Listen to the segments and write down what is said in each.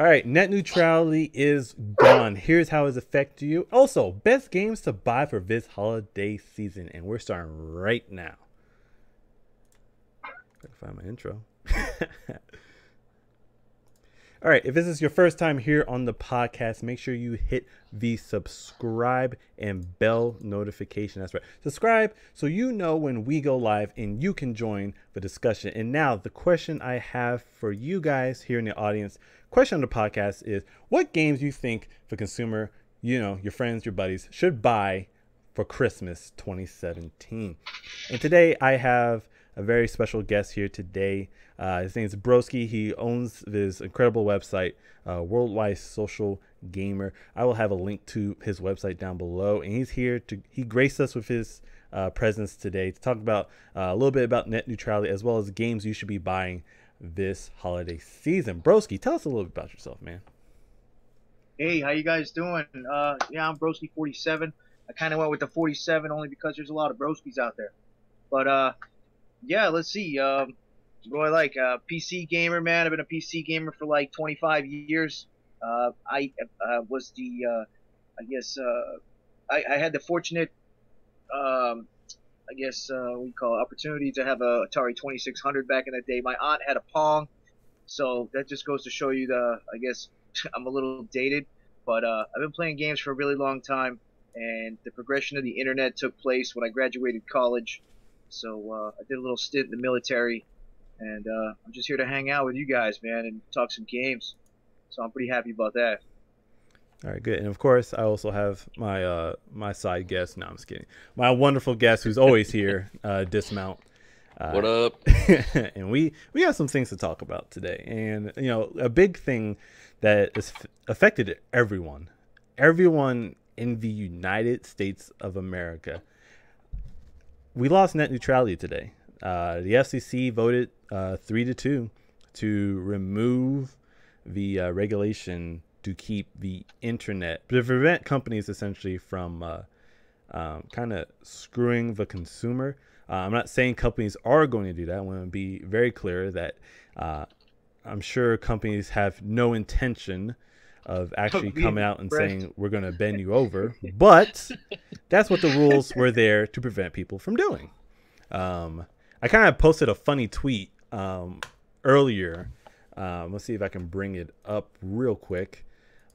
All right, net neutrality is gone. Here's how it's affected you. Also, best games to buy for this holiday season, and we're starting right now. Gotta find my intro. All right, if this is your first time here on the podcast, make sure you hit the subscribe and bell notification. That's right. Subscribe so you know when we go live and you can join the discussion. And now the question I have for you guys here in the audience, question on the podcast is, what games you think the consumer, your friends, your buddies should buy for Christmas 2017? And today I have a very special guest here today. His name is Broski. He owns this incredible website, Worldwide Social Gamer. I will have a link to his website down below. And he graced us with his presence today to talk about a little bit about net neutrality as well as games you should be buying this holiday season. Broski, tell us a little bit about yourself, man. Hey, how you guys doing? Yeah, I'm Broski47. I kind of went with the 47 only because there's a lot of Broskis out there. But yeah, let's see. What do I like? PC gamer, man. I've been a PC gamer for like 25 years. I was the, I guess, I had the fortunate, I guess, what do you call it, opportunity to have a Atari 2600 back in the day. My aunt had a Pong, so that just goes to show you I guess, I'm a little dated. But I've been playing games for a really long time, and the progression of the internet took place when I graduated college. So I did a little stint in the military, and I'm just here to hang out with you guys, man, and talk some games. So I'm pretty happy about that. All right, good. And of course, I also have my my side guest. No, I'm just kidding. My wonderful guest who's always here, Dismount. What up? And we have some things to talk about today. And, a big thing that has affected everyone in the United States of America. We lost net neutrality today. The FCC voted 3-2 to remove the regulation to keep the internet, to prevent companies essentially from kind of screwing the consumer. I'm not saying companies are going to do that. I want to be very clear that I'm sure companies have no intention of actually coming out and saying we're going to bend you over, but that's what the rules were there to prevent people from doing. I kind of posted a funny tweet earlier. Let's see if I can bring it up real quick.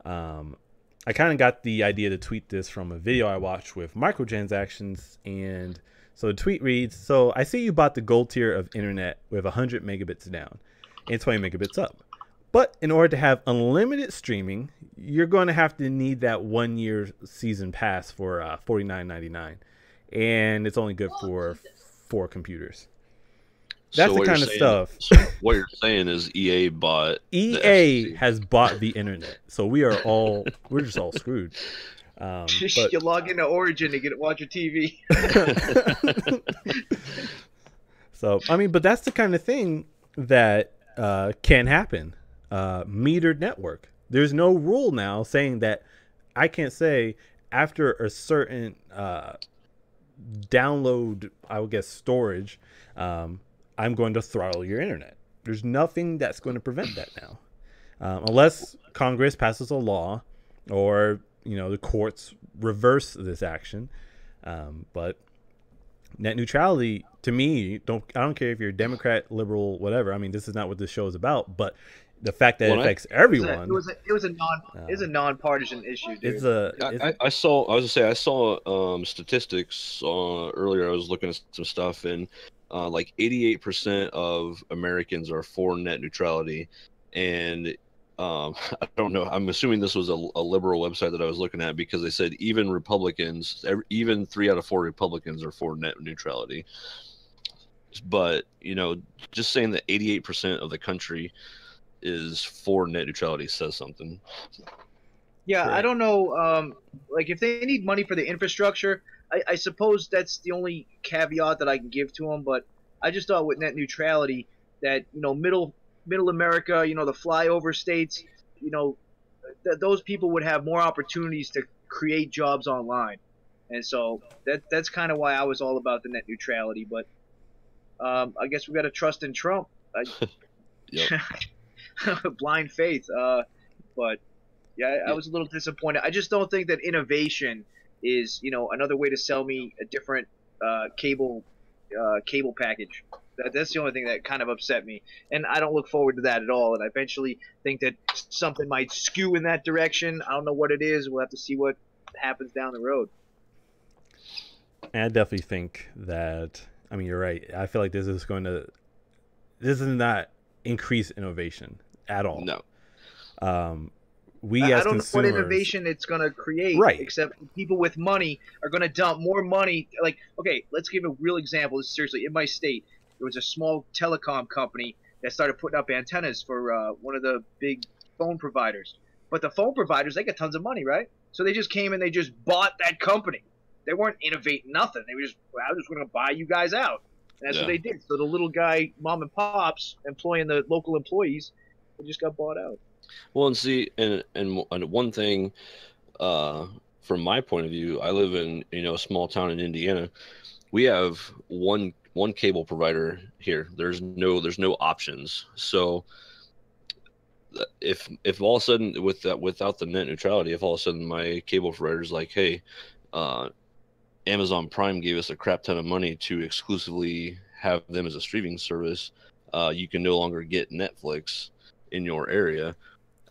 I kind of got the idea to tweet this from a video I watched with microtransactions, and so the tweet reads, so I see you bought the gold tier of internet with 100 megabits down and 20 megabits up. But in order to have unlimited streaming, you're going to have to need that 1-year season pass for $49.99. And it's only good for 4 computers. That's the kind of stuff. So what you're saying is EA bought. EA has bought the internet. So we're just all screwed. But you log into Origin to watch your TV. So, but that's the kind of thing that can happen. Metered network. There's no rule now saying that I can't say after a certain download, I would guess storage, I'm going to throttle your internet. There's nothing that's going to prevent that now, unless Congress passes a law or the courts reverse this action. But net neutrality, to me, I don't care if you're Democrat, liberal, whatever. This is not what this show is about, but the fact that it affects everyone. It was a nonpartisan issue, dude. I saw statistics earlier. I was looking at some stuff, and like 88% of Americans are for net neutrality, and I don't know. I'm assuming this was a liberal website that I was looking at, because they said even Republicans, even 3 out of 4 Republicans are for net neutrality. But just saying that 88% of the country is for net neutrality says something. Yeah, Correct. I don't know. Like, if they need money for the infrastructure, I suppose that's the only caveat that I can give to them. But I just thought with net neutrality that middle America, the flyover states, those people would have more opportunities to create jobs online, and so that's kind of why I was all about the net neutrality. But I guess we got to trust in Trump. Yep. Blind faith. But yeah, I was a little disappointed. I just don't think that innovation is, another way to sell me a different cable package. That's the only thing that kind of upset me, and I don't look forward to that at all. And I eventually think that something might skew in that direction. I don't know what it is. We'll have to see what happens down the road. And I definitely think that, I mean, you're right. I feel like this is not increase innovation at all. No. We I as don't know what consumers, innovation it's going to create, right? Except people with money are going to dump more money. Like, okay, let's give a real example. Seriously, in my state, there was a small telecom company that started putting up antennas for one of the big phone providers. But the phone providers, they get tons of money, right? So they just came and they just bought that company. They weren't innovating nothing. They were just, well, I'm just going to buy you guys out. And that's what they did. So the little guy, mom and pops, employing the local employees, they just got bought out. Well, and see, and one thing, from my point of view, I live in a small town in Indiana. We have one cable provider here. There's no options. So if all of a sudden without the net neutrality, if all of a sudden my cable provider is like, hey, Amazon Prime gave us a crap ton of money to exclusively have them as a streaming service, you can no longer get Netflix in your area.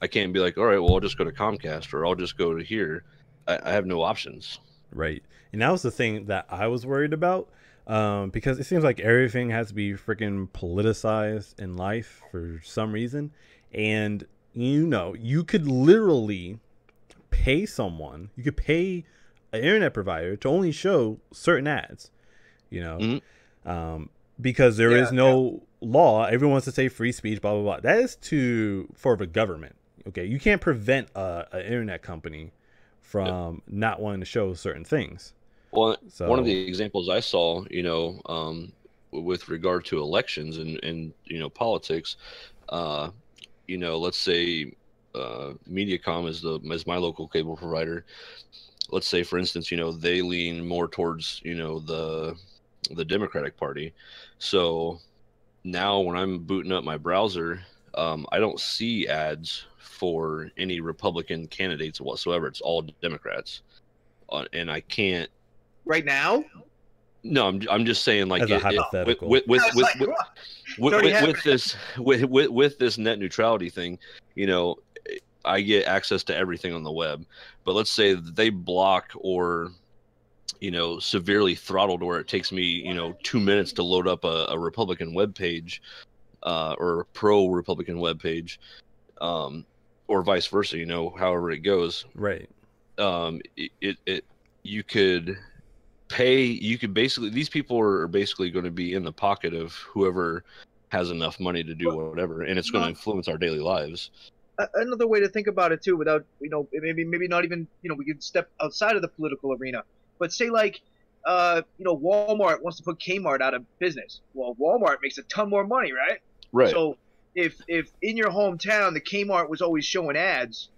I can't be like, all right, well, I'll just go to Comcast or I'll just go to here. I have no options. Right. And that was the thing that I was worried about, because it seems like everything has to be freaking politicized in life for some reason. And, you could literally pay someone, you could pay an internet provider to only show certain ads, because there is no law. Everyone wants to say free speech, blah, blah, blah. That is for the government. Okay. You can't prevent an internet company from not wanting to show certain things. Well, one of the examples I saw, with regard to elections and politics, let's say Mediacom is my local cable provider. Let's say, for instance, they lean more towards the Democratic Party. So now when I'm booting up my browser, I don't see ads for any Republican candidates whatsoever. It's all Democrats, and I can't. Right now? No, I'm just saying, like, as a hypothetical. With this net neutrality thing, I get access to everything on the web. But let's say that they block or severely throttled where it takes me 2 minutes to load up a Republican web page, or a pro-Republican web page, or vice versa, however it goes. Right. You could basically, these people are basically going to be in the pocket of whoever has enough money to do whatever, and it's going to influence our daily lives. Another way to think about it too, without maybe not even we could step outside of the political arena, but say like Walmart wants to put Kmart out of business. Well, Walmart makes a ton more money, right? Right. So if in your hometown the Kmart was always showing ads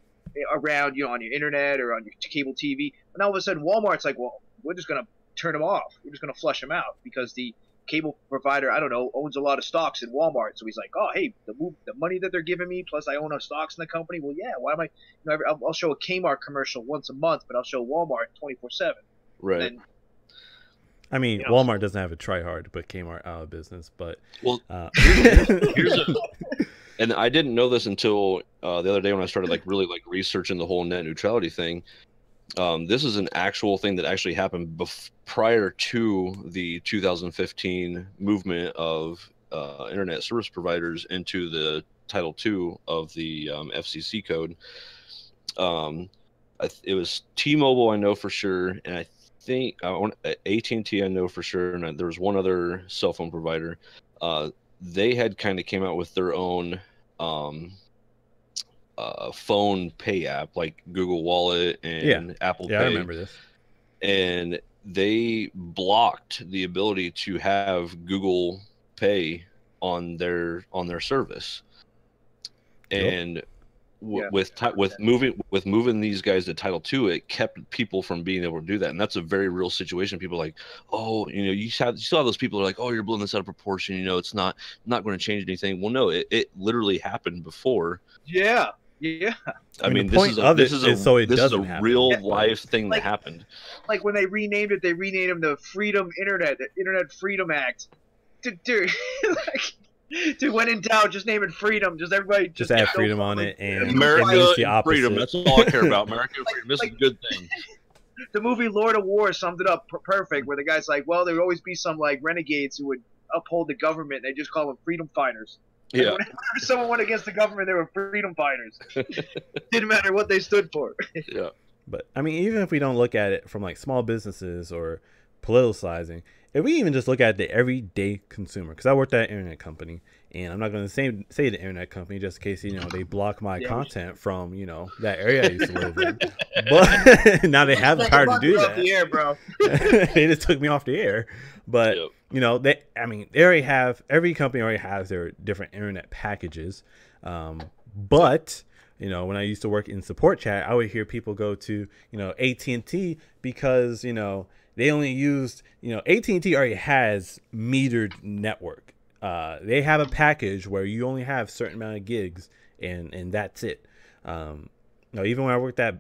around on your internet or on your cable TV, and all of a sudden Walmart's like, well, we're just gonna turn them off. We're just gonna flush them out because the cable provider, I don't know, owns a lot of stocks in Walmart. So he's like, oh, hey, the money that they're giving me, plus I own stocks in the company. Well, yeah, why am I? I'll show a Kmart commercial once a month, but I'll show Walmart 24/7. Right. Then, I mean, Walmart doesn't have a try hard to put Kmart out of business, but and I didn't know this until the other day when I started really researching the whole net neutrality thing. This is an actual thing that actually happened prior to the 2015 movement of internet service providers into the Title II of the FCC code. It was T-Mobile, I know for sure, and I think AT&T, I know for sure, and there was one other cell phone provider. They had kind of came out with their own phone pay app, like Google Wallet and Apple Pay. Yeah, I remember this. And they blocked the ability to have Google Pay on their service. And with moving these guys to Title II, it kept people from being able to do that, and that's a very real situation. People are like, oh, you saw those people are like, oh, you're blowing this out of proportion. It's not going to change anything. Well, no, it literally happened before. Yeah. Yeah. I mean, mean, the point of it is so it this is a doesn't happen. real life thing Like- that happened. Like when they renamed it, they renamed them the Freedom Internet, the Internet Freedom Act. Dude, like, dude, when in doubt, just name it Freedom. Just everybody Just add freedom on it, and it America means the and freedom. opposite. That's all I care about. America and freedom. This is a good thing. The movie Lord of War summed it up perfect, where the guy's like, well, there would always be some like renegades who would uphold the government. They just call them freedom fighters. Yeah. Whenever someone went against the government, they were freedom fighters. Didn't matter what they stood for. Yeah. But I mean, even if we don't look at it from like small businesses or politicizing, if we even just look at the everyday consumer, because I worked at an internet company, and I'm not going to say the internet company just in case they block my content from that area I used to live in. But now they have the power to do that. Off the air, bro. They just took me off the air. But they already have, every company already has their different internet packages. But when I used to work in support chat, I would hear people go to AT&T because they only used AT&T already has metered network. They have a package where you only have a certain amount of gigs, and that's it. Even when I worked at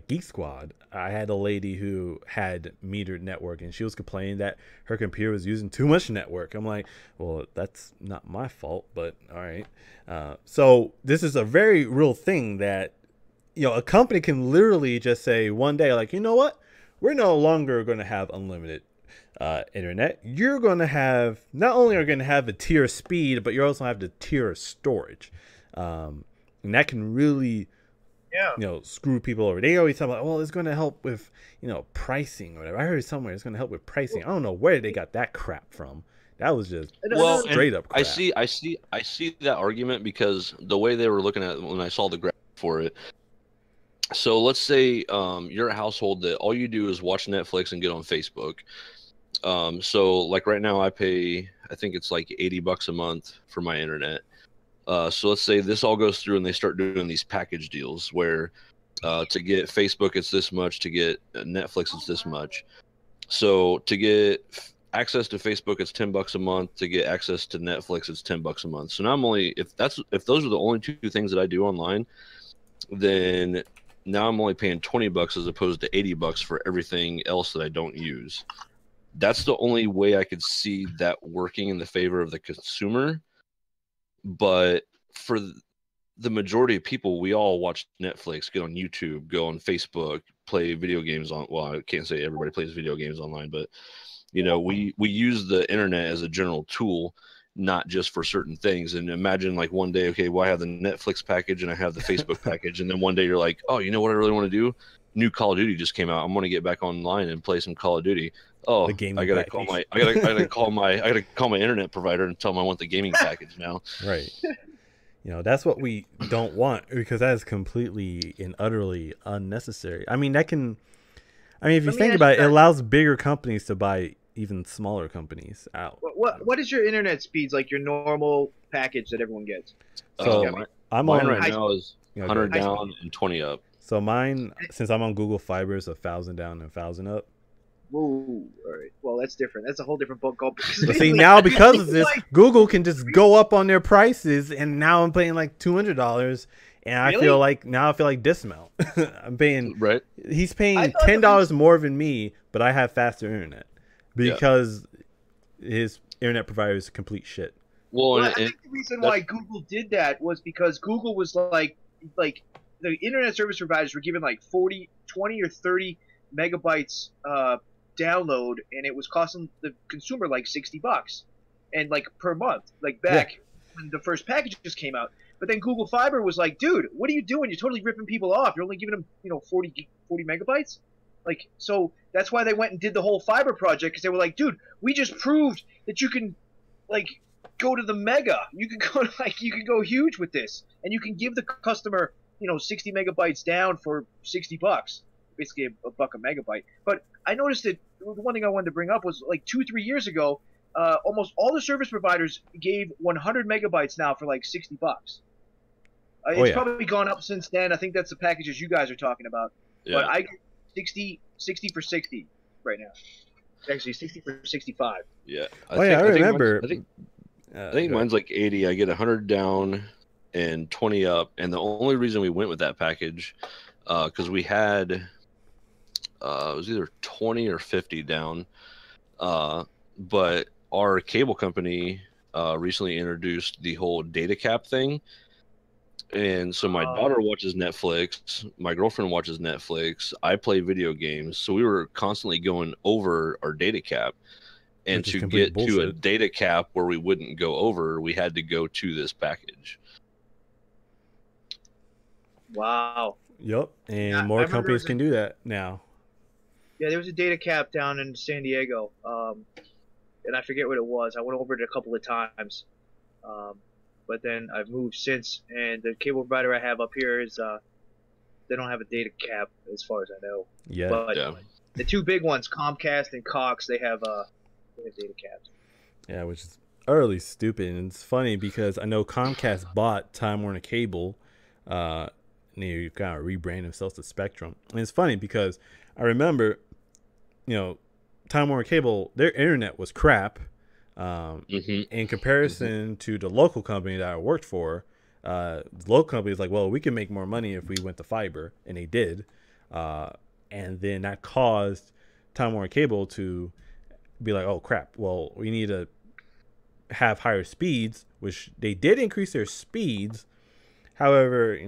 Geek Squad, I had a lady who had metered network, and she was complaining that her computer was using too much network. I'm like, well, that's not my fault, but all right. So this is a very real thing that a company can literally just say one day, like, you know what, we're no longer going to have unlimited internet. You're going to have, not only are you going to have a tier of speed, but you also have the tier of storage, and that can really screw people over. They always talk about, well, it's going to help with pricing or whatever. I heard somewhere it's going to help with pricing. I don't know where they got that crap from. That was just straight up crap. I see that argument, because the way they were looking at it when I saw the graph for it. So let's say you're a household that all you do is watch Netflix and get on Facebook. So like right now I pay, I think it's like $80 a month for my internet. So let's say this all goes through and they start doing these package deals where to get Facebook it's this much, to get Netflix it's this much. So to get access to Facebook it's $10 a month, to get access to Netflix it's $10 a month. So now I'm only, if those are the only two things that I do online, then now I'm only paying $20 as opposed to $80 for everything else that I don't use. That's the only way I could see that working in the favor of the consumer. But for the majority of people, we all watch Netflix, get on YouTube, go on Facebook, play video games on. Well, I can't say everybody plays video games online, but we use the internet as a general tool, not just for certain things. And imagine like one day, okay, well, I have the Netflix package and I have the Facebook package, and then one day you're like, oh, you know what I really want to do? New Call of Duty just came out. I'm going to get back online and play some Call of Duty. Oh, I gotta call my internet provider and tell them I want the gaming package now. Right. That's what we don't want, because that is completely and utterly unnecessary. I mean, if you think about it, it allows bigger companies to buy even smaller companies out. What is your internet speeds, like your normal package that everyone gets? So mine right now is 100 down and 20 up. So mine, since I'm on Google Fiber, is 1,000 down and 1,000 up. Whoa, all right. Well, that's different. That's a whole different book. But see, now because of this, Google can just go up on their prices, and now I'm paying like $200, and I feel like dismount. I'm paying. Right. He's paying $10 more than me, but I have faster internet because his internet provider is complete shit. Well, I think the reason why Google did that was because Google was like the internet service providers were given like 20 or 30 megabytes download, and it was costing the consumer like $60 and like per month, like back when the first packages came out. But then Google Fiber was like, dude, what are you doing? You're totally ripping people off. You're only giving them 40 megabytes. Like, so that's why they went and did the whole fiber project, because they were like, dude, we just proved that you can like go to the mega. You can go huge with this, and you can give the customer 60 megabytes down for $60. Basically a buck a megabyte. But I noticed that the one thing I wanted to bring up was like 2-3 years ago, almost all the service providers gave 100 megabytes now for like $60. It's probably gone up since then. I think that's the packages you guys are talking about. Yeah. But I get 60 for 60 right now. Actually, 60 for 65. Yeah. I remember. I think mine's like 80. I get 100 down, and 20 up. And the only reason we went with that package, because we had it was either 20 or 50 down, but our cable company recently introduced the whole data cap thing. And so my daughter watches Netflix, my girlfriend watches Netflix, I play video games, so we were constantly going over our data cap. And Which is to complete get to a bullshit. data cap where we wouldn't go over, we had to go to this package. Wow. Yep, and Yeah, I more remember companies can do that now. Yeah, there was a data cap down in San Diego, and I forget what it was. I went over it a couple of times, but then I've moved since, and the cable provider I have up here is they don't have a data cap as far as I know. Yeah, But Yeah. the two big ones, Comcast and Cox, they have data caps. yeah, which is utterly stupid. And it's funny because I know Comcast bought Time Warner Cable. They kind of rebranded themselves to Spectrum, and it's funny because I remember, Time Warner Cable, their internet was crap. In comparison to the local company that I worked for, the local company is like, well, we can make more money if we went to fiber, and they did. And then that caused Time Warner Cable to be like, oh crap, well, we need to have higher speeds, which they did increase their speeds. However,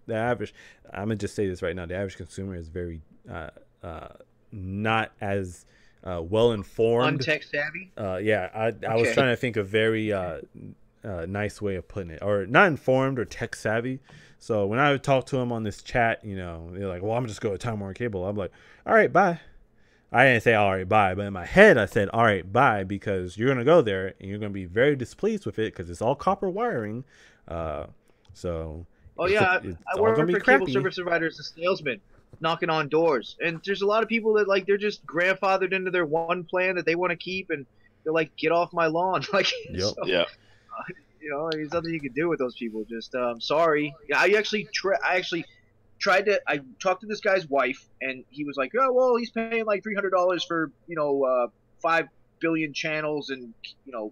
the average, I'm gonna just say this right now, the average consumer is very not as well informed. Untech savvy? Yeah, I was trying to think of very nice way of putting it, or not informed or tech savvy. So when I would talk to them on this chat, they're like, well, I'm just going to Time Warner Cable. I'm like, all right, bye. I didn't say all right, bye, but in my head I said all right, bye, because you're gonna go there and you're gonna be very displeased with it because it's all copper wiring. So Oh yeah, it's I all work gonna for be cable crappy. service providers as a salesman, knocking on doors, and there's a lot of people that they're just grandfathered into their one plan that they want to keep, and they're like, get off my lawn, like. Yep. So, Yeah. There's nothing you can do with those people. Just sorry. Yeah, I actually tried to. I talked to this guy's wife, and he was like, oh well, he's paying like $300 for 5 billion channels and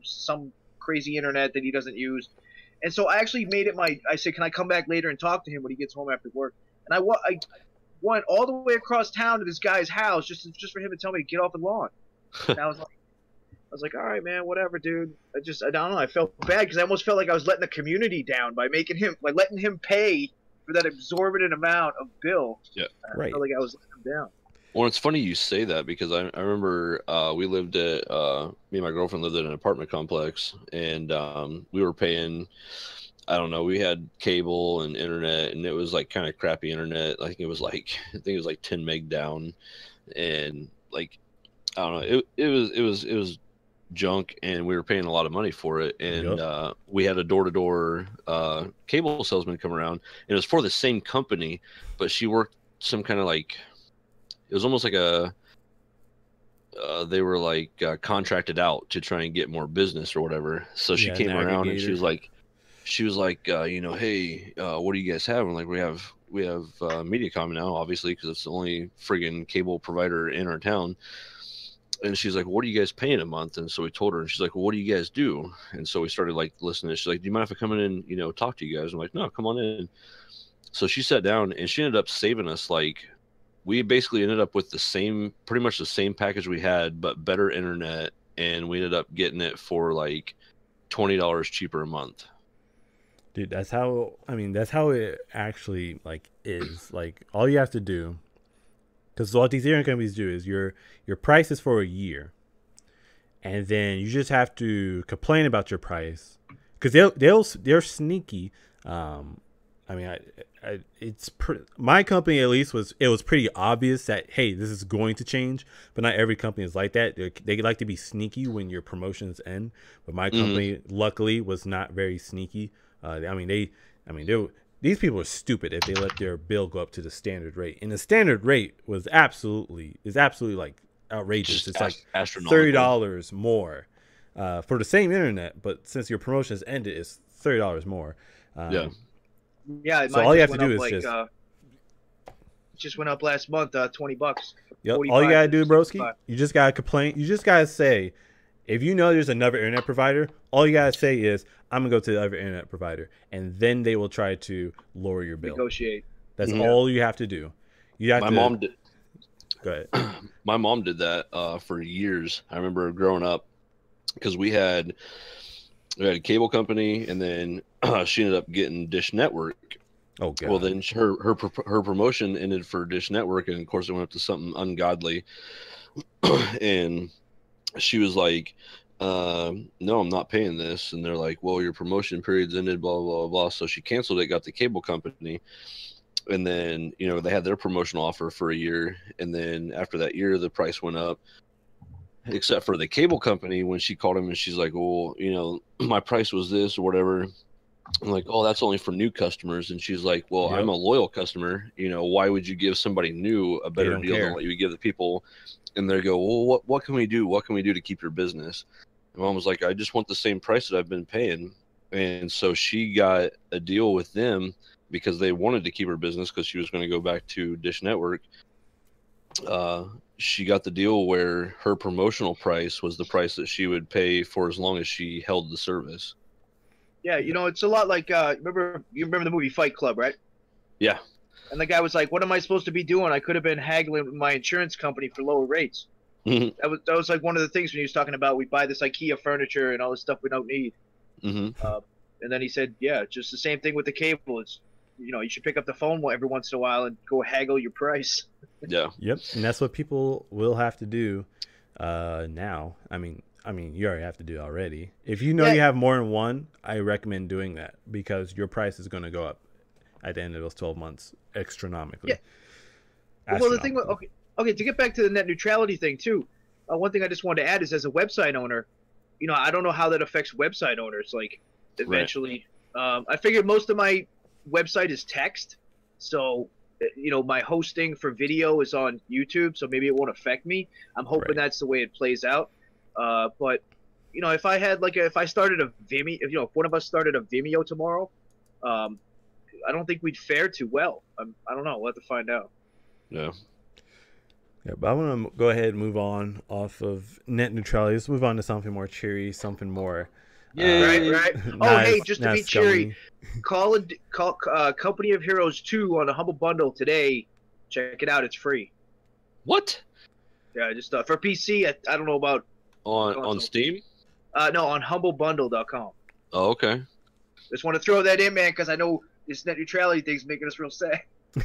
some crazy internet that he doesn't use. And so I actually made it I said, can I come back later and talk to him when he gets home after work? And I went all the way across town to this guy's house just for him to tell me to get off the lawn. And I was like, all right, man, whatever, dude. I don't know. I felt bad because I almost felt like I was letting the community down by letting him pay for that exorbitant amount of bill. Yeah. Right. I felt like I was letting him down. Well, it's funny you say that because I remember we lived at me and my girlfriend lived in an apartment complex, and we were paying, I don't know, we had cable and internet, and it was like kind of crappy internet. I think it was like 10 meg down, and like I don't know, it was junk, and we were paying a lot of money for it. And we had a door-to-door cable salesman come around, and it was for the same company, but she worked some kind of like, it was almost like they were like contracted out to try and get more business or whatever. So she came around and she was like, hey, what do you guys have? And like, we have Mediacom now, obviously, because it's the only friggin' cable provider in our town. And she's like, what are you guys paying a month? And so we told her, and she's like, well, what do you guys do? And so we started like listening. She's like, do you mind if I come in and talk to you guys? I'm like, no, come on in. So she sat down, and she ended up saving us. Like, we basically ended up with pretty much the same package we had, but better internet. And we ended up getting it for like $20 cheaper a month. Dude, that's how it actually like is. Like, all you have to do, because what these internet companies do is your price is for a year, and then you just have to complain about your price, because they're sneaky. My company at least was pretty obvious that, hey, this is going to change, but not every company is like that. They like to be sneaky when your promotions end, but my company luckily was not very sneaky. These people are stupid if they let their bill go up to the standard rate, and the standard rate is absolutely like outrageous. It's like $30 more for the same internet, but since your promotion has ended, it's $30 more. Yeah, so all you have to do is just went up last month, $20. Yep. All you gotta do, broski, you just gotta complain. You just gotta say, If you know there's another internet provider, all you gotta say is, "I'm gonna go to the other internet provider," and then they will try to lower your bill. Negotiate. That's all you have to do. You have My to. mom did. Go ahead. My mom did that for years. I remember growing up because we had a cable company, and then she ended up getting Dish Network. Oh god. Well, then her promotion ended for Dish Network, and of course it went up to something ungodly. And she was like, "No, I'm not paying this." And they're like, "Well, your promotion period's ended." Blah blah blah blah. So she canceled it, got the cable company, and then they had their promotional offer for a year, and then after that year, the price went up. Except for the cable company, when she called him and she's like, "Well, my price was this or whatever." I'm like, "Oh, that's only for new customers." And she's like, "Well, I'm a loyal customer. Why would you give somebody new a better deal than what you would give the people?" And they go, "Well, what can we do? What can we do to keep your business?" And Mom was like, "I just want the same price that I've been paying." And so she got a deal with them because they wanted to keep her business because she was going to go back to Dish Network. She got the deal where her promotional price was the price that she would pay for as long as she held the service. Yeah, it's a lot like you remember the movie Fight Club, right? Yeah. And the guy was like, "What am I supposed to be doing? I could have been haggling with my insurance company for lower rates." That was like one of the things when he was talking about we buy this IKEA furniture and all this stuff we don't need. And then he said, "Yeah, just the same thing with the cable. It's you should pick up the phone every once in a while and go haggle your price." Yeah. Yep, and that's what people will have to do now. I mean, you already have to do it already. If you know you have more than one, I recommend doing that because your price is going to go up at the end of those 12 months astronomically. Yeah. Well, the thing, okay, to get back to the net neutrality thing too, one thing I just wanted to add is as a website owner, I don't know how that affects website owners. Like, eventually, I figured most of my website is text, so my hosting for video is on YouTube, so maybe it won't affect me. I'm hoping that's the way it plays out. But if I had if I started a Vimeo, if one of us started a Vimeo tomorrow, I don't think we'd fare too well. I don't know. We'll have to find out. Yeah. Yeah, but I want to go ahead and move on off of net neutrality. Let's move on to something more cheery, something more. Right. Oh, hey, just to be cheery, call Company of Heroes 2 on a Humble Bundle today. Check it out; it's free. What? Yeah, just for PC. I don't know about on Steam. No, on humblebundle.com. Oh, okay. Just want to throw that in, man, because I know this net neutrality thing's making us real sad.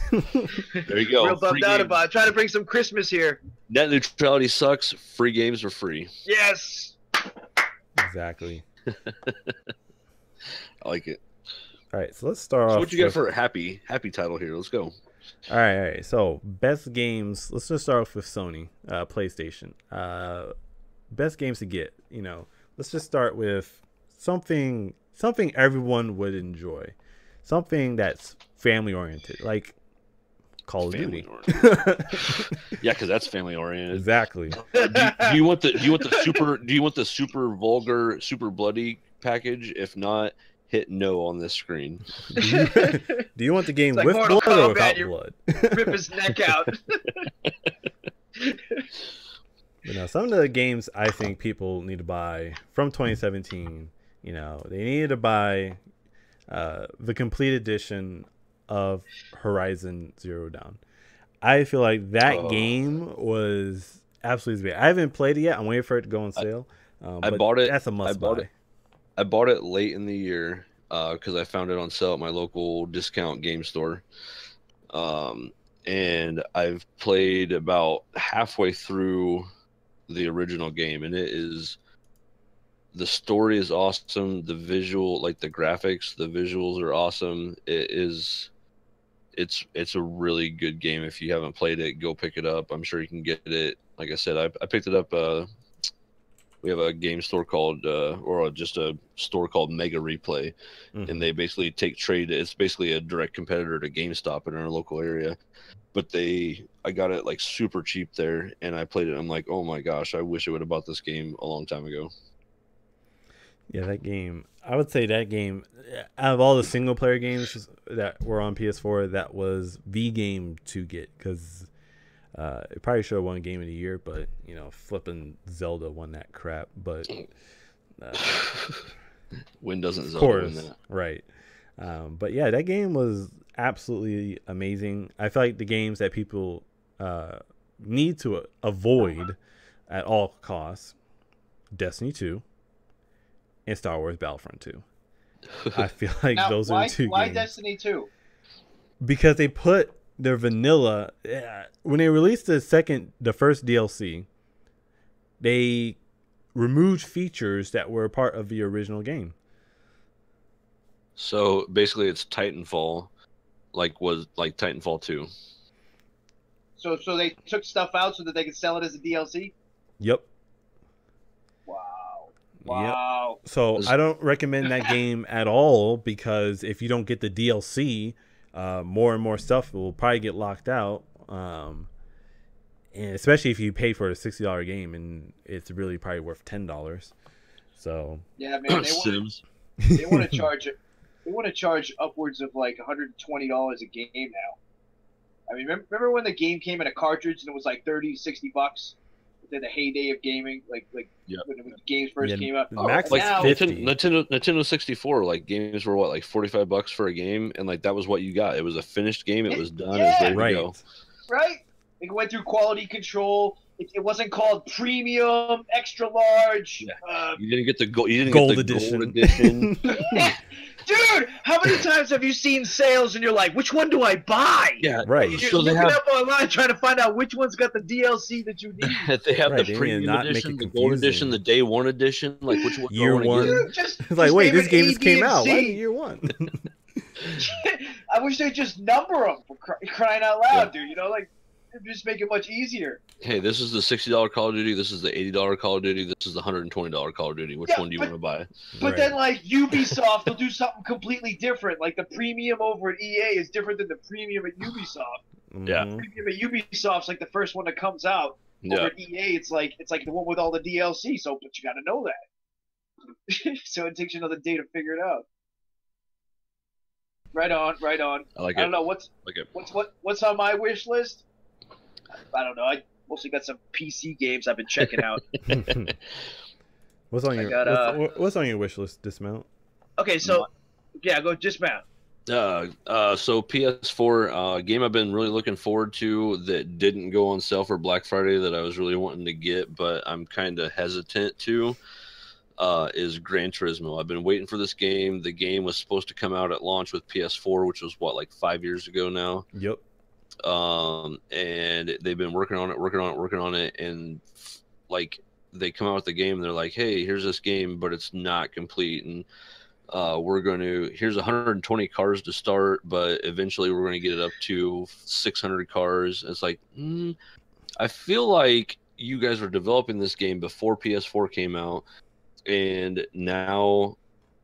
There you go. Real bummed out about it. Trying to bring some Christmas here. Net neutrality sucks. Free games are free. Yes. Exactly. I like it. All right, so let's start off. So what you got for a happy title here? Let's go. All right. So best games. Let's just start off with Sony, PlayStation. Best games to get. Let's just start with something everyone would enjoy, something that's family oriented, like Call of Duty. Yeah, because that's family oriented. Exactly. Do you want the super vulgar, super bloody package? If not, hit no on this screen. Do you want the game like with blood or without blood? Rip his neck out. Some of the games I think people need to buy from 2017. They needed to buy the complete edition of Horizon Zero Dawn. I feel like that game was absolutely great. I haven't played it yet. I'm waiting for it to go on sale. I bought it. That's a must buy. I bought it late in the year because I found it on sale at my local discount game store. And I've played about halfway through the original game, and the story is awesome. The visual, like the graphics, the visuals are awesome. It's a really good game. If you haven't played it, go pick it up. I'm sure you can get it. Like I said, I picked it up. We have a game store called, just a store called Mega Replay, and they basically take trade. It's basically a direct competitor to GameStop in our local area. But I got it like super cheap there, and I played it. I'm like, oh my gosh, I wish I would have bought this game a long time ago. Yeah, that game. I would say that game, out of all the single player games that were on PS4, that was the game to get because It probably should have won Game of the Year, but you know, flipping Zelda won that crap. But when doesn't of Zelda win course, that? right? But yeah, that game was absolutely amazing. I feel like the games that people need to avoid at all costs: Destiny 2 and Star Wars Battlefront 2. I feel like Now, those are the two why games. Destiny 2? Because they put their vanilla when they released the first DLC, they removed features that were part of the original game. So basically, it's Titanfall, like Titanfall 2. So they took stuff out so that they could sell it as a DLC? Yep. Wow. So I don't recommend that game at all, because if you don't get the DLC, more and more stuff will probably get locked out. And especially if you pay for a $60 game and it's really probably worth $10. So yeah, man, Sims. they want to charge it. They want to charge upwards of like $120 a game now. I mean, remember when the game came in a cartridge and it was like 30, 60 bucks? The heyday of gaming, like Yeah. when the games first came out. Max and Like now, Nintendo 64, like games were what, like $45 for a game, and like that was what you got. It was a finished game. It was done. It was ready right. to go. right? It went through quality control. It wasn't called premium, extra large. Yeah. You didn't get the gold. You didn't Gold get the edition. gold edition. Dude, how many times have you seen sales and you're like, which one do I buy? Yeah, Right. You're So they looking have up online trying to find out which one's got the DLC that you need. they have Right, the they need to premium not make edition, it the gold edition, confusing. the day one edition. Like which one? do I Year wanna one. get? Dude, just It's like, wait, name this it game A, just B, came and out. Why C. did year one? I wish they'd just number them for crying out loud, dude. You know, like, just make it much easier. Hey, this is the $60 Call of Duty. This is the $80 Call of Duty. This is the $120 Call of Duty. Which Yeah, one do you want to buy? But Right. then, like, Ubisoft will do something completely different. Like, the premium over at EA is different than the premium at Ubisoft. Yeah. Mhm. Premium at Ubisoft's like the first one that comes out. Yeah. Over at EA, it's like the one with all the DLC. So, but you got to know that. So it takes you another day to figure it out. Right on. I like I it. don't know what's on my wish list. I don't know. I mostly got some PC games I've been checking out. What's on I your got, what's on your wish list, Dismount? Okay, so yeah, go dismount. So PS4 game I've been really looking forward to that didn't go on sale for Black Friday that I was really wanting to get, but I'm kind of hesitant to. Is Gran Turismo. I've been waiting for this game. The game was supposed to come out at launch with PS4, which was what, like 5 years ago now. Yep. And they've been working on it, and like they come out with the game and they're like, hey, here's this game, but it's not complete, and here's 120 cars to start, but eventually we're going to get it up to 600 cars. It's like, I feel like you guys were developing this game before PS4 came out, and now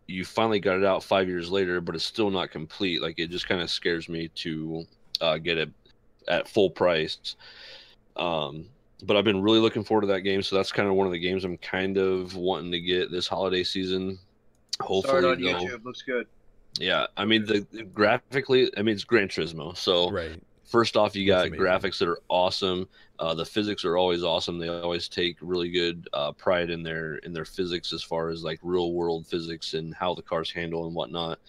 you finally got it out 5 years later, but it's still not complete. Like, it just kind of scares me to get it at full price. But I've been really looking forward to that game, so that's kind of one of the games I'm kind of wanting to get this holiday season. Hopefully, Start on YouTube. Looks good. Yeah, I mean, the graphically, I mean, it's Gran Turismo, so Right. first off, you got That's amazing. graphics that are awesome. The physics are always awesome. They always take really good pride in their physics, as far as like real world physics and how the cars handle and whatnot.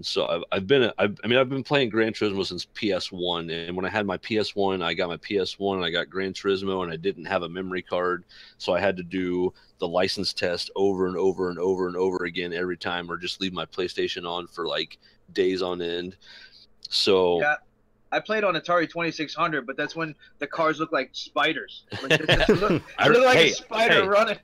So I've been playing Gran Turismo since PS1, and when I had my PS1, I got my PS1 and I got Gran Turismo, and I didn't have a memory card, so I had to do the license test over and over and over and over again every time, or just leave my PlayStation on for like days on end. So Yeah, I played on Atari 2600, but that's when the cars look like spiders. Like, they look like a spider running.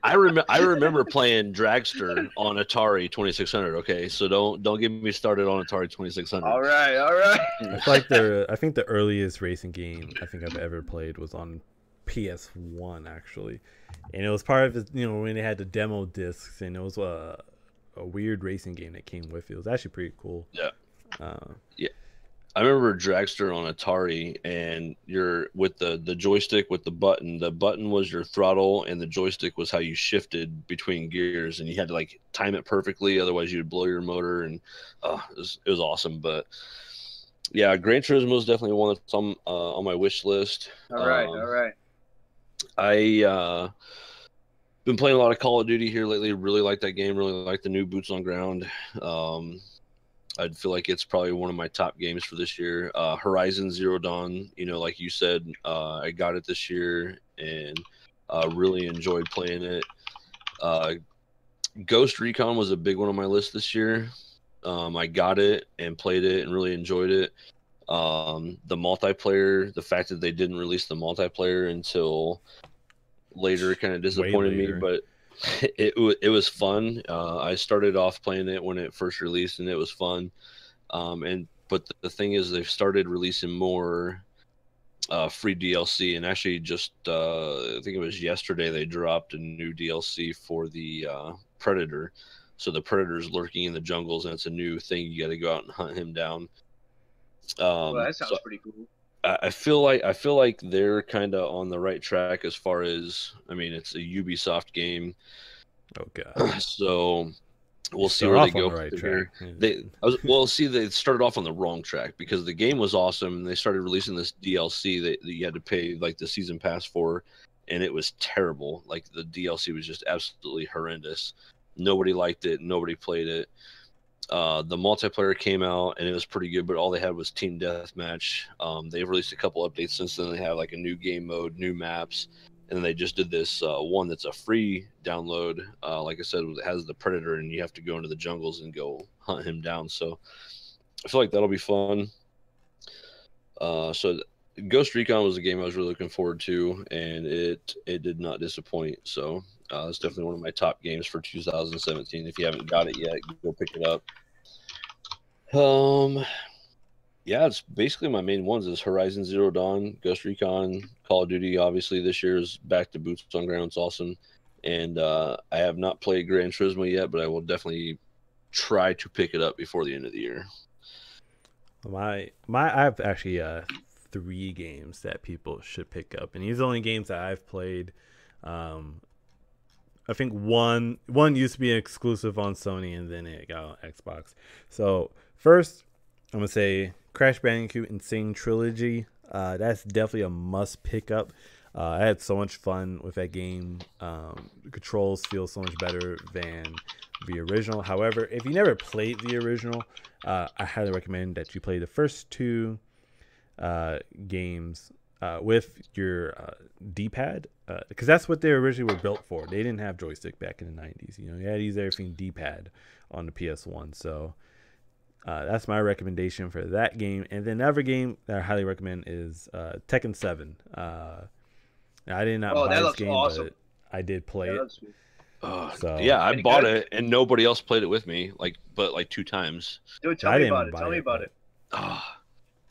I remember playing Dragster on Atari 2600. Okay, so don't get me started on Atari 2600. All right. It's like I think the earliest racing game I think I've ever played was on PS1 actually, and it was part of it, when they had the demo discs, and it was a weird racing game that came with it. It was actually pretty cool. Yeah. Yeah. I remember Dragster on Atari, and you're with the joystick with the button. The button was your throttle, and the joystick was how you shifted between gears, and you had to like time it perfectly, otherwise you'd blow your motor. And it was awesome. But Yeah, Gran Turismo is definitely one that's on my wish list. All right, all right. I been playing a lot of Call of Duty here lately. Really like that game. Really like the new Boots on Ground. I'd feel like it's probably one of my top games for this year. Horizon Zero Dawn, like you said, I got it this year and really enjoyed playing it. Ghost Recon was a big one on my list this year. I got it and played it and really enjoyed it. The multiplayer, the fact that they didn't release the multiplayer until later kind of disappointed me, but it was fun. I started off playing it when it first released, and it was fun. But the thing is, they've started releasing more free DLC, and actually just I think it was yesterday they dropped a new DLC for the Predator. So the Predator's lurking in the jungles, and it's a new thing. You got to go out and hunt him down. Well, that sounds pretty cool. I feel like they're kind of on the right track as far as, I mean, it's a Ubisoft game. Oh god. So we'll see where they go right here. They started off on the wrong track because the game was awesome and they started releasing this DLC that you had to pay like the season pass for, and it was terrible. Like the DLC was just absolutely horrendous. Nobody liked it. Nobody played it. The multiplayer came out and it was pretty good, but all they had was team deathmatch. They've released a couple updates since then. They have like a new game mode, new maps, and then they just did this one that's a free download. Like I said, it has the Predator, and you have to go into the jungles and go hunt him down. So I feel like that'll be fun. So Ghost Recon was a game I was really looking forward to, and it did not disappoint. So it's definitely one of my top games for 2017. If you haven't got it yet, go pick it up. Yeah, it's basically my main ones is Horizon Zero Dawn, Ghost Recon, Call of Duty. Obviously, this year is back to Boots on Ground. It's awesome, and I have not played Gran Turismo yet, but I will definitely try to pick it up before the end of the year. I have actually 3 games that people should pick up, and these are the only games that I've played. I think one used to be an exclusive on Sony, and then it got on Xbox. So first, I'm gonna say Crash Bandicoot Insane Trilogy. That's definitely a must pick up. I had so much fun with that game. The controls feel so much better than the original. However, if you never played the original, I highly recommend that you play the first 2 games with your D-pad, because that's what they originally were built for. They didn't have joystick back in the 90s. You had to use everything D-pad on the PS1. So that's my recommendation for that game. And then another game that I highly recommend is Tekken 7. I did not buy this game, awesome. But I did play it. So yeah, I bought it and nobody else played it with me, but 2 times. Dude, tell me about it. Tell me about it.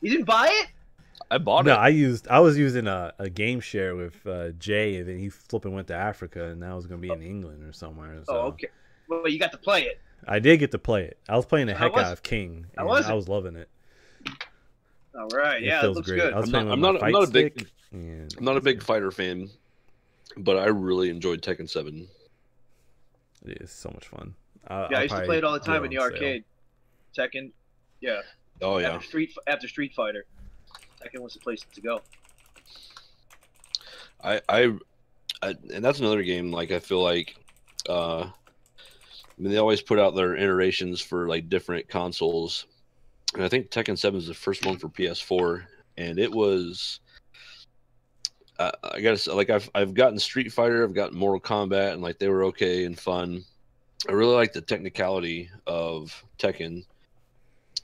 You didn't buy it? I bought it. No, I was using a game share with Jay, and then he flipping went to Africa, and now it's gonna be in England or somewhere. So. Oh, okay. Well, you got to play it. I did get to play it. I was playing the heck out of King, and I was loving it. All right, yeah, it looks good. I'm not a big fighter fan, but I really enjoyed Tekken 7. It is so much fun. I used to play it all the time in the arcade. Tekken, yeah. Oh yeah. After Street Fighter, Tekken was the place to go. And that's another game. Like I feel like, I mean, they always put out their iterations for like different consoles, and I think Tekken 7 is the first one for PS4, and it was. I gotta say, like I've gotten Street Fighter, I've gotten Mortal Kombat, and like they were okay and fun. I really like the technicality of Tekken,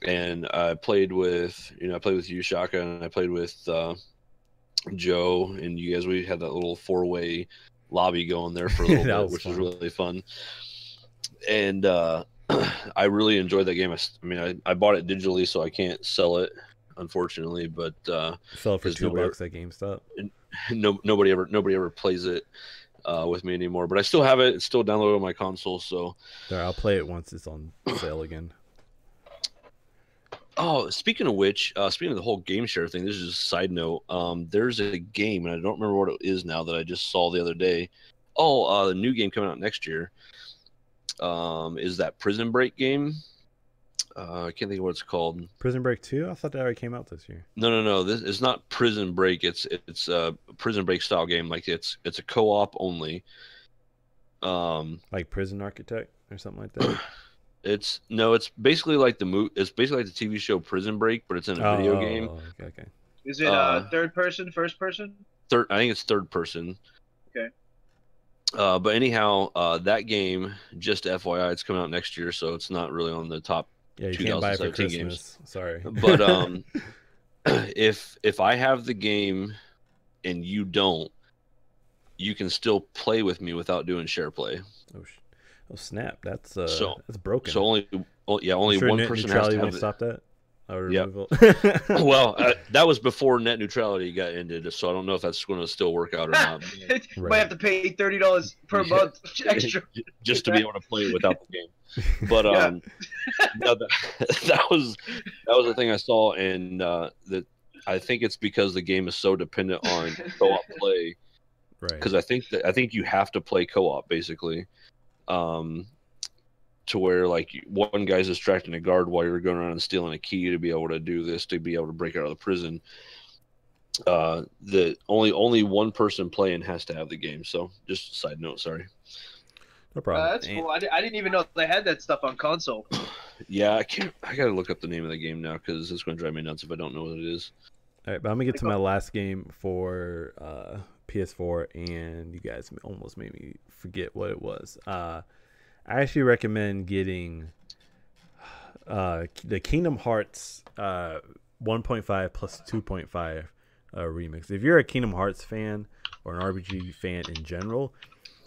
and I played with you, Shaka, and I played with Joe, and you guys. We had that little 4-way lobby going there for a little bit, which was really fun. And I really enjoyed that game. I mean, I bought it digitally, so I can't sell it, unfortunately. But sell it for $2 at GameStop. Nobody ever plays it with me anymore. But I still have it. It's still downloaded on my console. So there, I'll play it once it's on sale again. Oh, speaking of which, speaking of the whole game share thing, this is just a side note. There's a game, and I don't remember what it is now, that I just saw the other day. Oh, the new game coming out next year is that Prison Break game. I can't think of what it's called. Prison Break 2? I thought that already came out this year. No. This is not Prison Break. It's a Prison Break style game. Like it's a co-op only. Like Prison Architect or something like that. It's basically like it's basically like the TV show Prison Break, but it's in a video game. Okay. Is it third person, first person? I think it's third person. Okay. But anyhow, that game, just FYI, it's coming out next year, so it's not really on the top. Yeah, you can't buy it for Christmas. Games. Sorry. But if I have the game and you don't, you can still play with me without doing share play. Oh snap! That's broken. So only one person has to have it. Stop that. Yeah. Well, that was before net neutrality got ended, so I don't know if that's going to still work out or not. Right. Might have to pay $30 per month extra just to be able to play it without the game. But no, that was the thing I saw, and that I think it's because the game is so dependent on co-op play. Right. Because I think you have to play co-op basically. To where like one guy's distracting a guard while you're going around and stealing a key to be able to do this, to be able to break out of the prison. The only one person playing has to have the game. So just a side note, sorry. No problem. That's cool. I didn't even know they had that stuff on console. Yeah, I gotta look up the name of the game now because it's going to drive me nuts if I don't know what it is. All right, but I'm gonna get to my last game for PS4, and you guys almost made me forget what it was. I actually recommend getting the Kingdom Hearts 1.5 plus 2.5 remix. If you're a Kingdom Hearts fan or an RPG fan in general,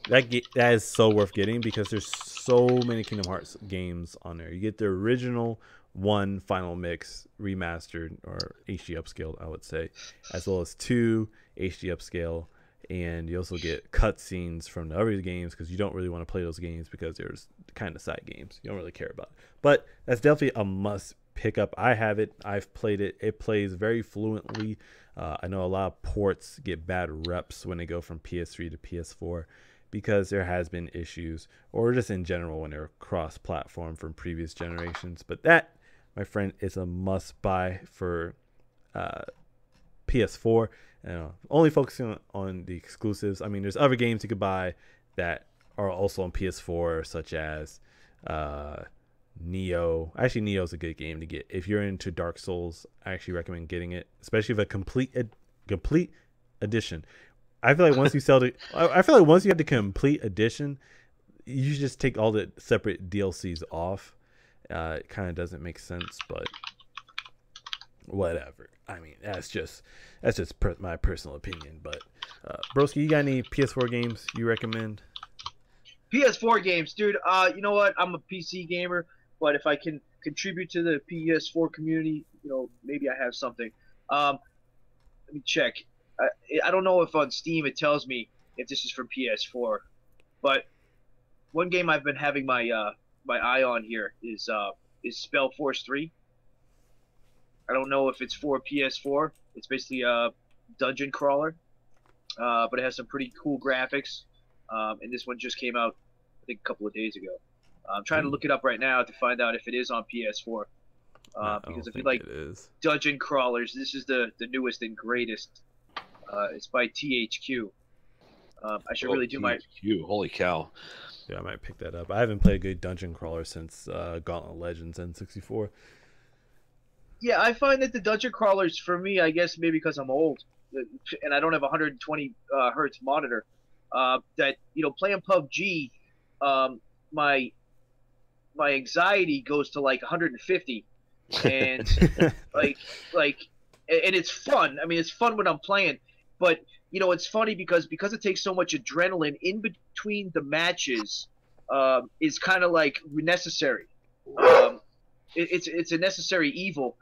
that is so worth getting because there's so many Kingdom Hearts games on there. You get the original one final mix remastered or HD upscaled, I would say, as well as 2 HD upscale. And you also get cutscenes from the other games because you don't really want to play those games because there's kind of side games you don't really care about. But that's definitely a must pick up. I have it. I've played it. It plays very fluently. I know a lot of ports get bad reps when they go from PS3 to PS4 because there has been issues, or just in general when they're cross-platform from previous generations. But that, my friend, is a must-buy for PS4. Only focusing on the exclusives. I mean, there's other games you could buy that are also on PS4, such as Neo. Actually, Neo's a good game to get if you're into Dark Souls. I actually recommend getting it, especially if a complete edition. I feel like once you once you have the complete edition, you should just take all the separate DLCs off. It kind of doesn't make sense, but whatever. I mean, that's just my personal opinion. But Broski, you got any PS4 games you recommend? PS4 games, dude. You know what? I'm a PC gamer, but if I can contribute to the PS4 community, maybe I have something. Let me check. I don't know if on Steam it tells me if this is for PS4, but one game I've been having my eye on here is Spellforce 3. I don't know if it's for PS4. It's basically a dungeon crawler, but it has some pretty cool graphics. And this one just came out, I think, a couple of days ago. I'm trying to look it up right now to find out if it is on PS4. Because if you like dungeon crawlers, this is the newest and greatest. It's by THQ. I should really do my... Holy cow. Yeah, I might pick that up. I haven't played a good dungeon crawler since Gauntlet Legends N64. Yeah, I find that the dungeon crawlers, for me, I guess maybe because I'm old and I don't have a 120 hertz monitor, that playing PUBG, my anxiety goes to like 150, and like and it's fun. I mean, it's fun when I'm playing, but it's funny because it takes so much adrenaline in between the matches, is kind of like necessary. It's a necessary evil.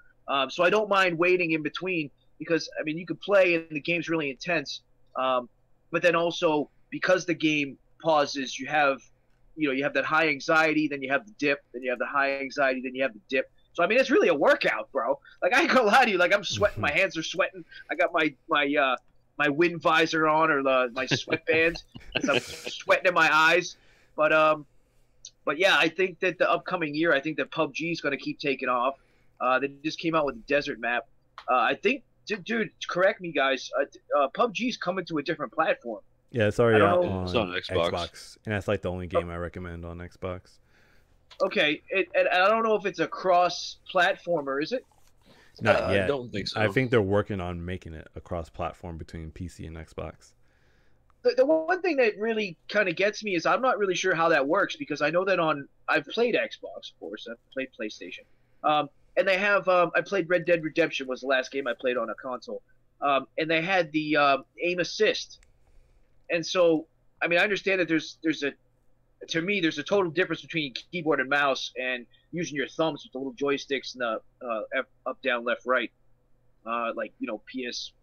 So I don't mind waiting in between because, I mean, you could play and the game's really intense. But then also because the game pauses, you have that high anxiety, then you have the dip, then you have the high anxiety, then you have the dip. So, I mean, it's really a workout, bro. Like, I ain't gonna lie to you. Like, I'm sweating. My hands are sweating. I got my wind visor on, or my sweatbands. I'm sweating in my eyes. But But yeah, I think that the upcoming year, I think that PUBG is going to keep taking off. They just came out with a desert map. I think, dude, correct me, guys. PUBG's coming to a different platform. Yeah, it's I already don't out know. It's on on Xbox. Xbox, and that's like the only game I recommend on Xbox. Okay, and I don't know if it's a cross-platformer, is it? Not I yet. don't think so. I think they're working on making it a cross-platform between PC and Xbox. The one thing that really kind of gets me is I'm not really sure how that works because I know that I've played Xbox, of course, I've played PlayStation, and they have I played Red Dead Redemption was the last game I played on a console, and they had the aim assist, and so I mean I understand that there's a total difference between keyboard and mouse and using your thumbs with the little joysticks and the up down left right, like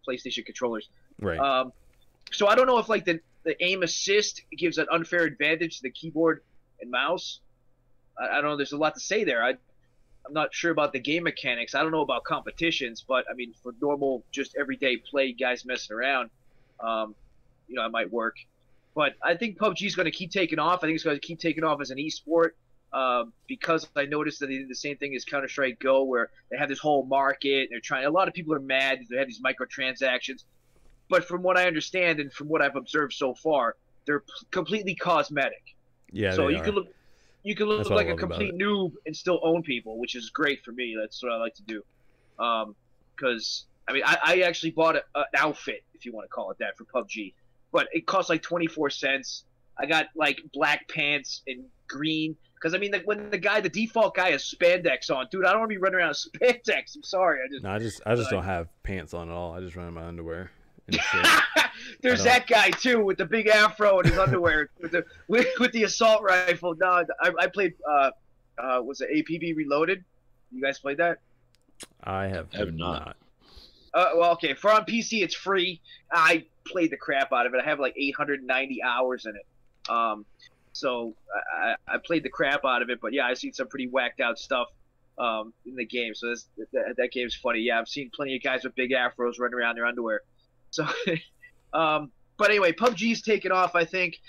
PlayStation controllers. Right. So I don't know if like the aim assist gives an unfair advantage to the keyboard and mouse. I don't know. There's a lot to say there. I'm not sure about the game mechanics. I don't know about competitions, but I mean for normal, just everyday play, guys messing around, it might work. But I think PUBG is going to keep taking off. I think it's going to keep taking off as an esport because I noticed that they did the same thing as Counter-Strike Go, where they have this whole market. And they're trying. A lot of people are mad. They have these microtransactions. But from what I understand and from what I've observed so far, they're completely cosmetic. Yeah. So they you are. can look That's what I like a love about complete it. noob and still own people, which is great for me. That's what I like to do. Because I mean, I actually bought an outfit, if you want to call it that, for PUBG, but it cost like 24 cents. I got like black pants and green. Because I mean, when the default guy has spandex on, dude, I don't want to be running around in spandex. I'm sorry, No, I just don't have pants on at all. I just run in my underwear and shit. There's that guy too with the big afro and his underwear with the assault rifle. No, I played was it APB Reloaded? You guys played that? I have not. Well, okay. For on PC, it's free. I played the crap out of it. I have like 890 hours in it. So I played the crap out of it. But yeah, I've seen some pretty whacked out stuff in the game. So that game's funny. Yeah, I've seen plenty of guys with big afros running around in their underwear. So, but anyway, PUBG's taken off. I think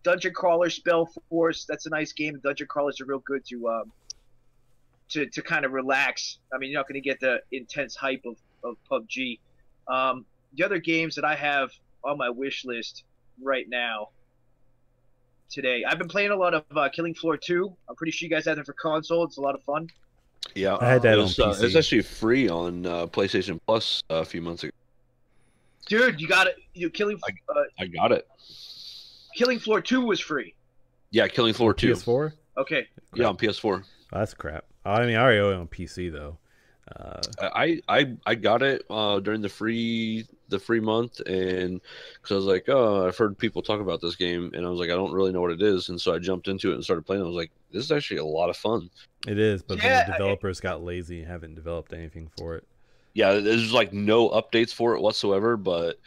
Dungeon Crawler Spell Force. That's a nice game. Dungeon Crawlers are real good to kind of relax. I mean, you're not going to get the intense hype of PUBG. The other games that I have on my wish list right now today, I've been playing a lot of Killing Floor 2. I'm pretty sure you guys have it for console. It's a lot of fun. Yeah, I had that on PC. It's actually free on PlayStation Plus a few months ago. Dude, you got it. I got it. Killing Floor 2 was free. Yeah, Killing Floor 2. PS4? Okay. Yeah, on PS4. Oh, that's crap. I mean, I already own it on PC though. I got it during the free month, and because I was like, oh, I've heard people talk about this game, and I was like, I don't really know what it is, and so I jumped into it and started playing. I was like, this is actually a lot of fun. It is, but Yeah, then the developers got lazy and haven't developed anything for it. Yeah, there's like no updates for it whatsoever, but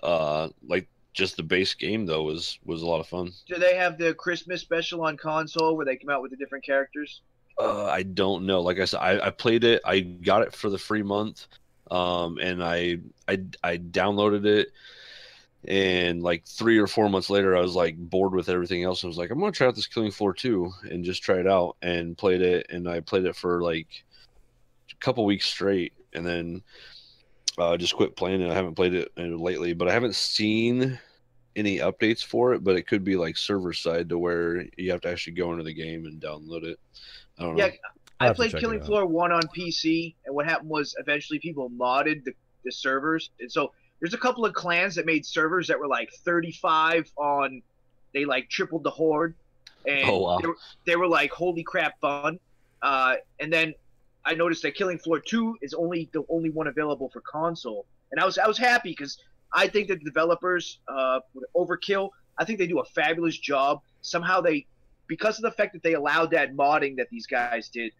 like just the base game though was a lot of fun. Do they have the Christmas special on console where they come out with the different characters? I don't know. Like I said, I played it. I got it for the free month, and I downloaded it, and like 3 or 4 months later, I was like bored with everything else. I was like, I'm gonna try out this Killing Floor 2 and just try it out, and played it, and I played it for like a couple weeks straight, and then just quit playing it. I haven't played it lately, but I haven't seen any updates for it. But it could be like server side to where you have to actually go into the game and download it. I don't know. Yeah, I played Killing Floor 1 on PC, and what happened was eventually people modded the servers. And so there's a couple of clans that made servers that were like 35 on, they like tripled the horde. And Oh, wow. they were like, holy crap, fun. And then I noticed that Killing Floor 2 is the only one available for console. And I was happy because I think that the developers, with Overkill, I think they do a fabulous job. Somehow because of the fact that they allowed that modding that these guys did,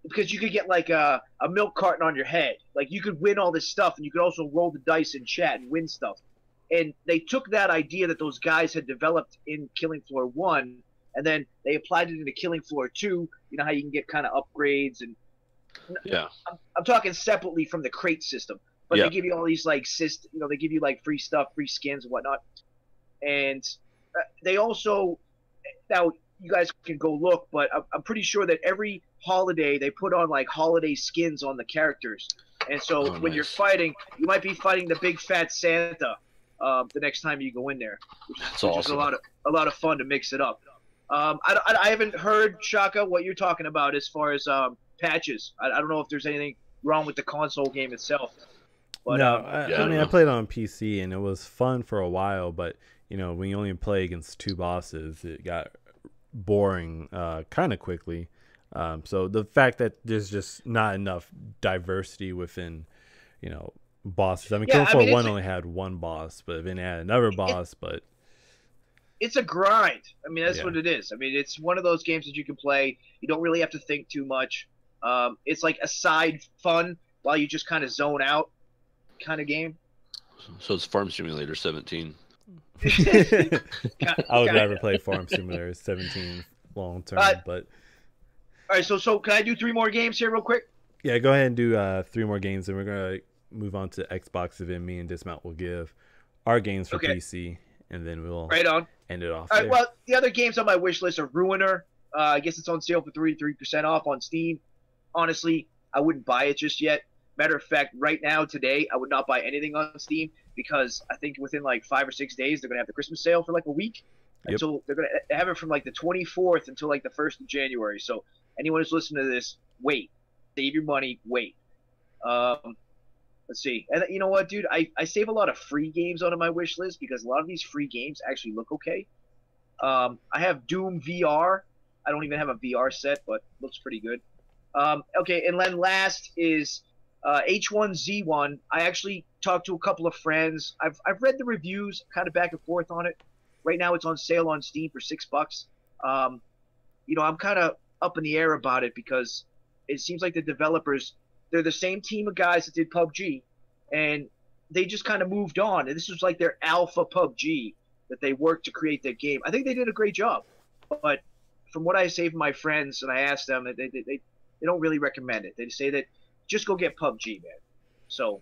because you could get like a milk carton on your head. Like you could win all this stuff, and you could also roll the dice in chat and win stuff. And they took that idea that those guys had developed in Killing Floor 1, and then they applied it into Killing Floor 2. You know how you can get kind of upgrades, and Yeah. I'm talking separately from the crate system. But Yeah. they give you all these like they give you like free stuff, free skins and whatnot. And they also, now you guys can go look, but I'm pretty sure that every holiday they put on like holiday skins on the characters. And so when you're fighting, you might be fighting the big fat Santa the next time you go in there, which awesome. is a lot of fun to mix it up. I haven't heard, Shaka, what you're talking about as far as patches. I don't know if there's anything wrong with the console game itself. But, no, yeah, I mean, I played on PC and it was fun for a while, but you know, when you only play against two bosses, it got boring kind of quickly. So the fact that there's just not enough diversity within, you know, bosses. I mean, Killing Floor 1 only had one boss, but then it had another boss, but it's a grind. I mean, that's what it is. I mean, it's one of those games that you can play. You don't really have to think too much. It's like a side fun while you just kind of zone out kind of game. So it's Farm Simulator 17. I would rather play Farm Simulator 17 long term, but all right. So can I do 3 more games here real quick? Yeah, go ahead and do 3 more games, and we're gonna move on to Xbox, and then me and Dismount will give our games for PC, and then we'll end it off. All right. Well, the other games on my wish list are Ruiner. I guess it's on sale for 33% off on Steam. Honestly, I wouldn't buy it just yet. Matter of fact, right now, today, I would not buy anything on Steam because I think within like 5 or 6 days, they're going to have the Christmas sale for like a week. Until they're going to have it from like the 24th until like the 1st of January. So anyone who's listening to this, wait. Save your money, wait. Let's see. And you know what, dude? I save a lot of free games onto my wish list because a lot of these free games actually look okay. I have Doom VR. I don't even have a VR set, but looks pretty good. Okay, and then last is H1Z1. I actually talked to a couple of friends. I've read the reviews, kind of back and forth on it. Right now, it's on sale on Steam for $6. You know, I'm kind of up in the air about it because it seems like the developers, they're the same team of guys that did PUBG, and they just kind of moved on. And this was like their alpha PUBG that they worked to create their game. I think they did a great job, but from what I say from my friends, and I asked them, they don't really recommend it. They say that just go get PUBG, man. So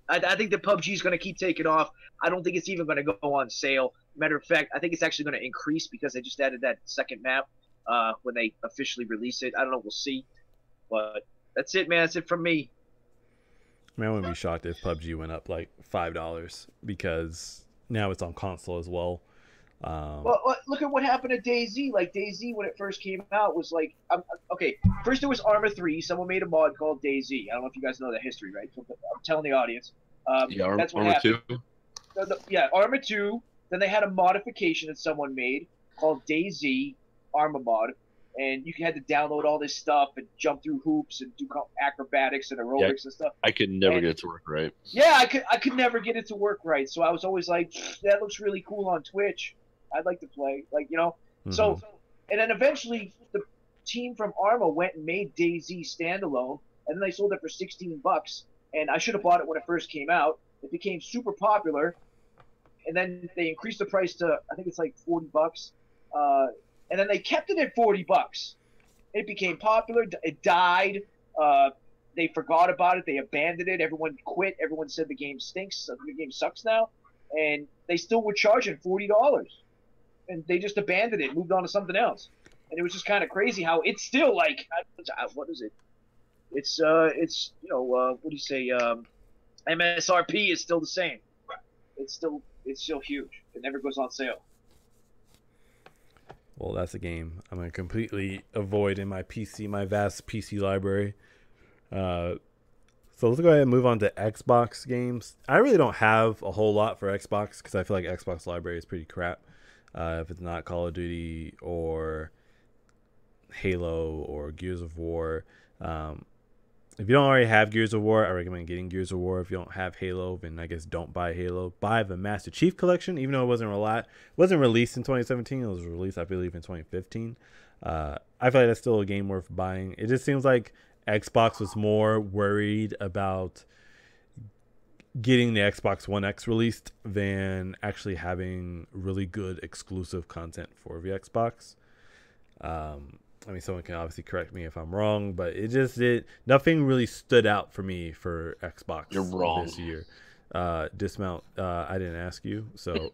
I think that PUBG is going to keep taking off. I don't think it's even going to go on sale. Matter of fact, I think it's actually going to increase because they just added that second map when they officially release it. I don't know. We'll see. But that's it, man. That's it from me. Man, I wouldn't be shocked if PUBG went up like $5 because now it's on console as well. Well, look at what happened to DayZ. Like, DayZ, when it first came out, was like, okay, first there was Arma 3. Someone made a mod called DayZ. I don't know if you guys know the history, right? So I'm telling the audience. That's what Arma happened. 2? Yeah, Arma 2. Then they had a modification that someone made called DayZ Arma Mod. And you had to download all this stuff and jump through hoops and do acrobatics and aerobics and stuff. I could never get it to work right. Yeah, I could never get it to work right. So I was always like, that looks really cool on Twitch. I'd like to play, like, you know. Mm-hmm. So, and then eventually the team from Arma went and made DayZ standalone, and then they sold it for $16. And I should have bought it when it first came out. It became super popular, and then they increased the price to, I think it's like $40. And then they kept it at $40. It became popular. It died. They forgot about it. They abandoned it. Everyone quit. Everyone said the game stinks. So the game sucks now. And they still were charging $40. And they just abandoned it, moved on to something else. And it was just kind of crazy how it's still like, what is it? It's you know, what do you say? MSRP is still the same. It's still huge. It never goes on sale. Well, that's a game I'm going to completely avoid in my PC, my vast PC library. So let's go ahead and move on to Xbox games. I really don't have a whole lot for Xbox because I feel like Xbox library is pretty crap. If it's not Call of Duty or Halo or Gears of War. If you don't already have Gears of War, I recommend getting Gears of War. If you don't have Halo, then I guess don't buy Halo. Buy the Master Chief Collection, even though it wasn't released in 2017. It was released, I believe, in 2015. I feel like that's still a game worth buying. It just seems like Xbox was more worried about getting the Xbox One X released than actually having really good exclusive content for the Xbox. I mean, someone can obviously correct me if I'm wrong, but nothing really stood out for me for Xbox. You're wrong. This year. Dismount, I didn't ask you, so.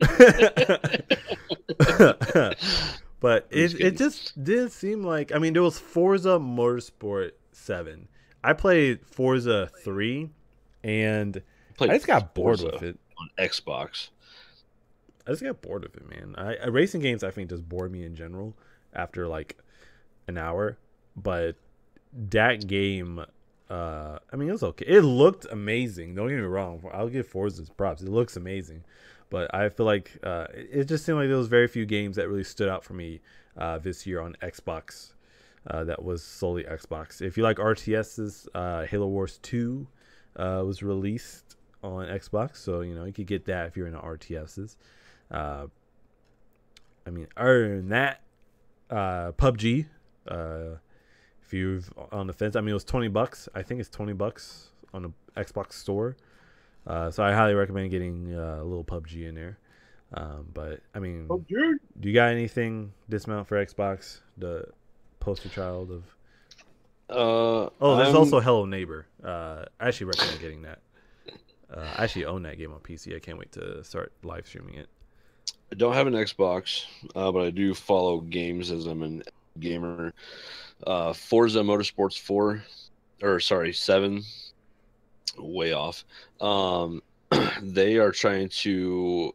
But Just it kidding. just did seem like, I mean, there was Forza Motorsport 7. I played Forza 3, and I Played just got bored Forza with it. on Xbox. I just got bored of it, man. Racing games, I think, just bore me in general after like an hour. But that game, I mean, it was okay. It looked amazing. Don't get me wrong. I'll give Forza's props. It looks amazing. But I feel like it just seemed like there was very few games that really stood out for me this year on Xbox. That was solely Xbox. If you like RTSs, Halo Wars 2 was released on Xbox, so you know you could get that if you're into RTSs. I mean, other than that, PUBG. If you're on the fence, I mean, it was $20. I think it's $20 on the Xbox store. So I highly recommend getting a little PUBG in there. But I mean, do you got anything dismount for Xbox? The poster child of. Oh, there's also Hello Neighbor. I actually recommend getting that. I actually own that game on PC. I can't wait to start live streaming it. I don't have an Xbox, but I do follow games as I'm a gamer. Forza Motorsports 4, or sorry, 7, way off. They are trying to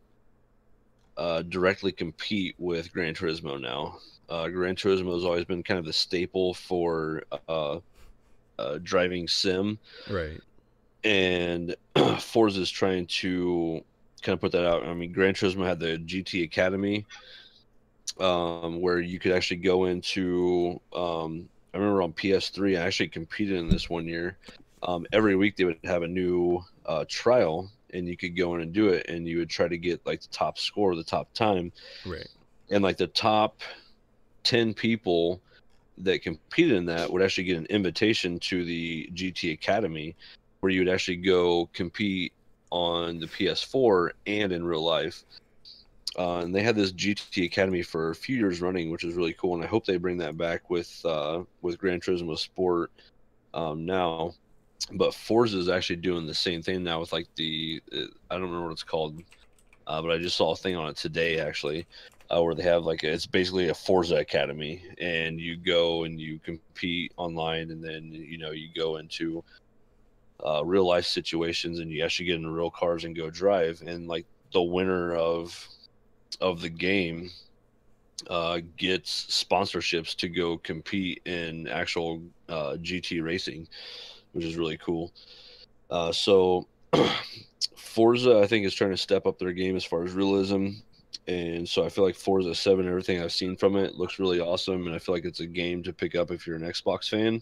directly compete with Gran Turismo now. Gran Turismo has always been kind of the staple for driving sim, Right. and Forza is trying to kind of put that out. I mean, Gran Turismo had the GT Academy, where you could actually go into. I remember on PS3, I actually competed in this one year. Every week they would have a new trial, and you could go in and do it, and you would try to get like the top score, the top time, Right. and like the top 10 people that competed in that would actually get an invitation to the GT Academy, where you would actually go compete on the PS4 and in real life. And they had this GT Academy for a few years running, which is really cool. And I hope they bring that back with Gran Turismo Sport now. But Forza is actually doing the same thing now with like I don't remember what it's called, but I just saw a thing on it today actually, where they have like it's basically a Forza Academy, and you go and you compete online, and then you go into real life situations, and you actually get in real cars and go drive, and like the winner of the game gets sponsorships to go compete in actual GT racing, which is really cool. So Forza, I think, is trying to step up their game as far as realism. And so I feel like Forza 7, everything I've seen from it looks really awesome. And I feel like it's a game to pick up if you're an Xbox fan.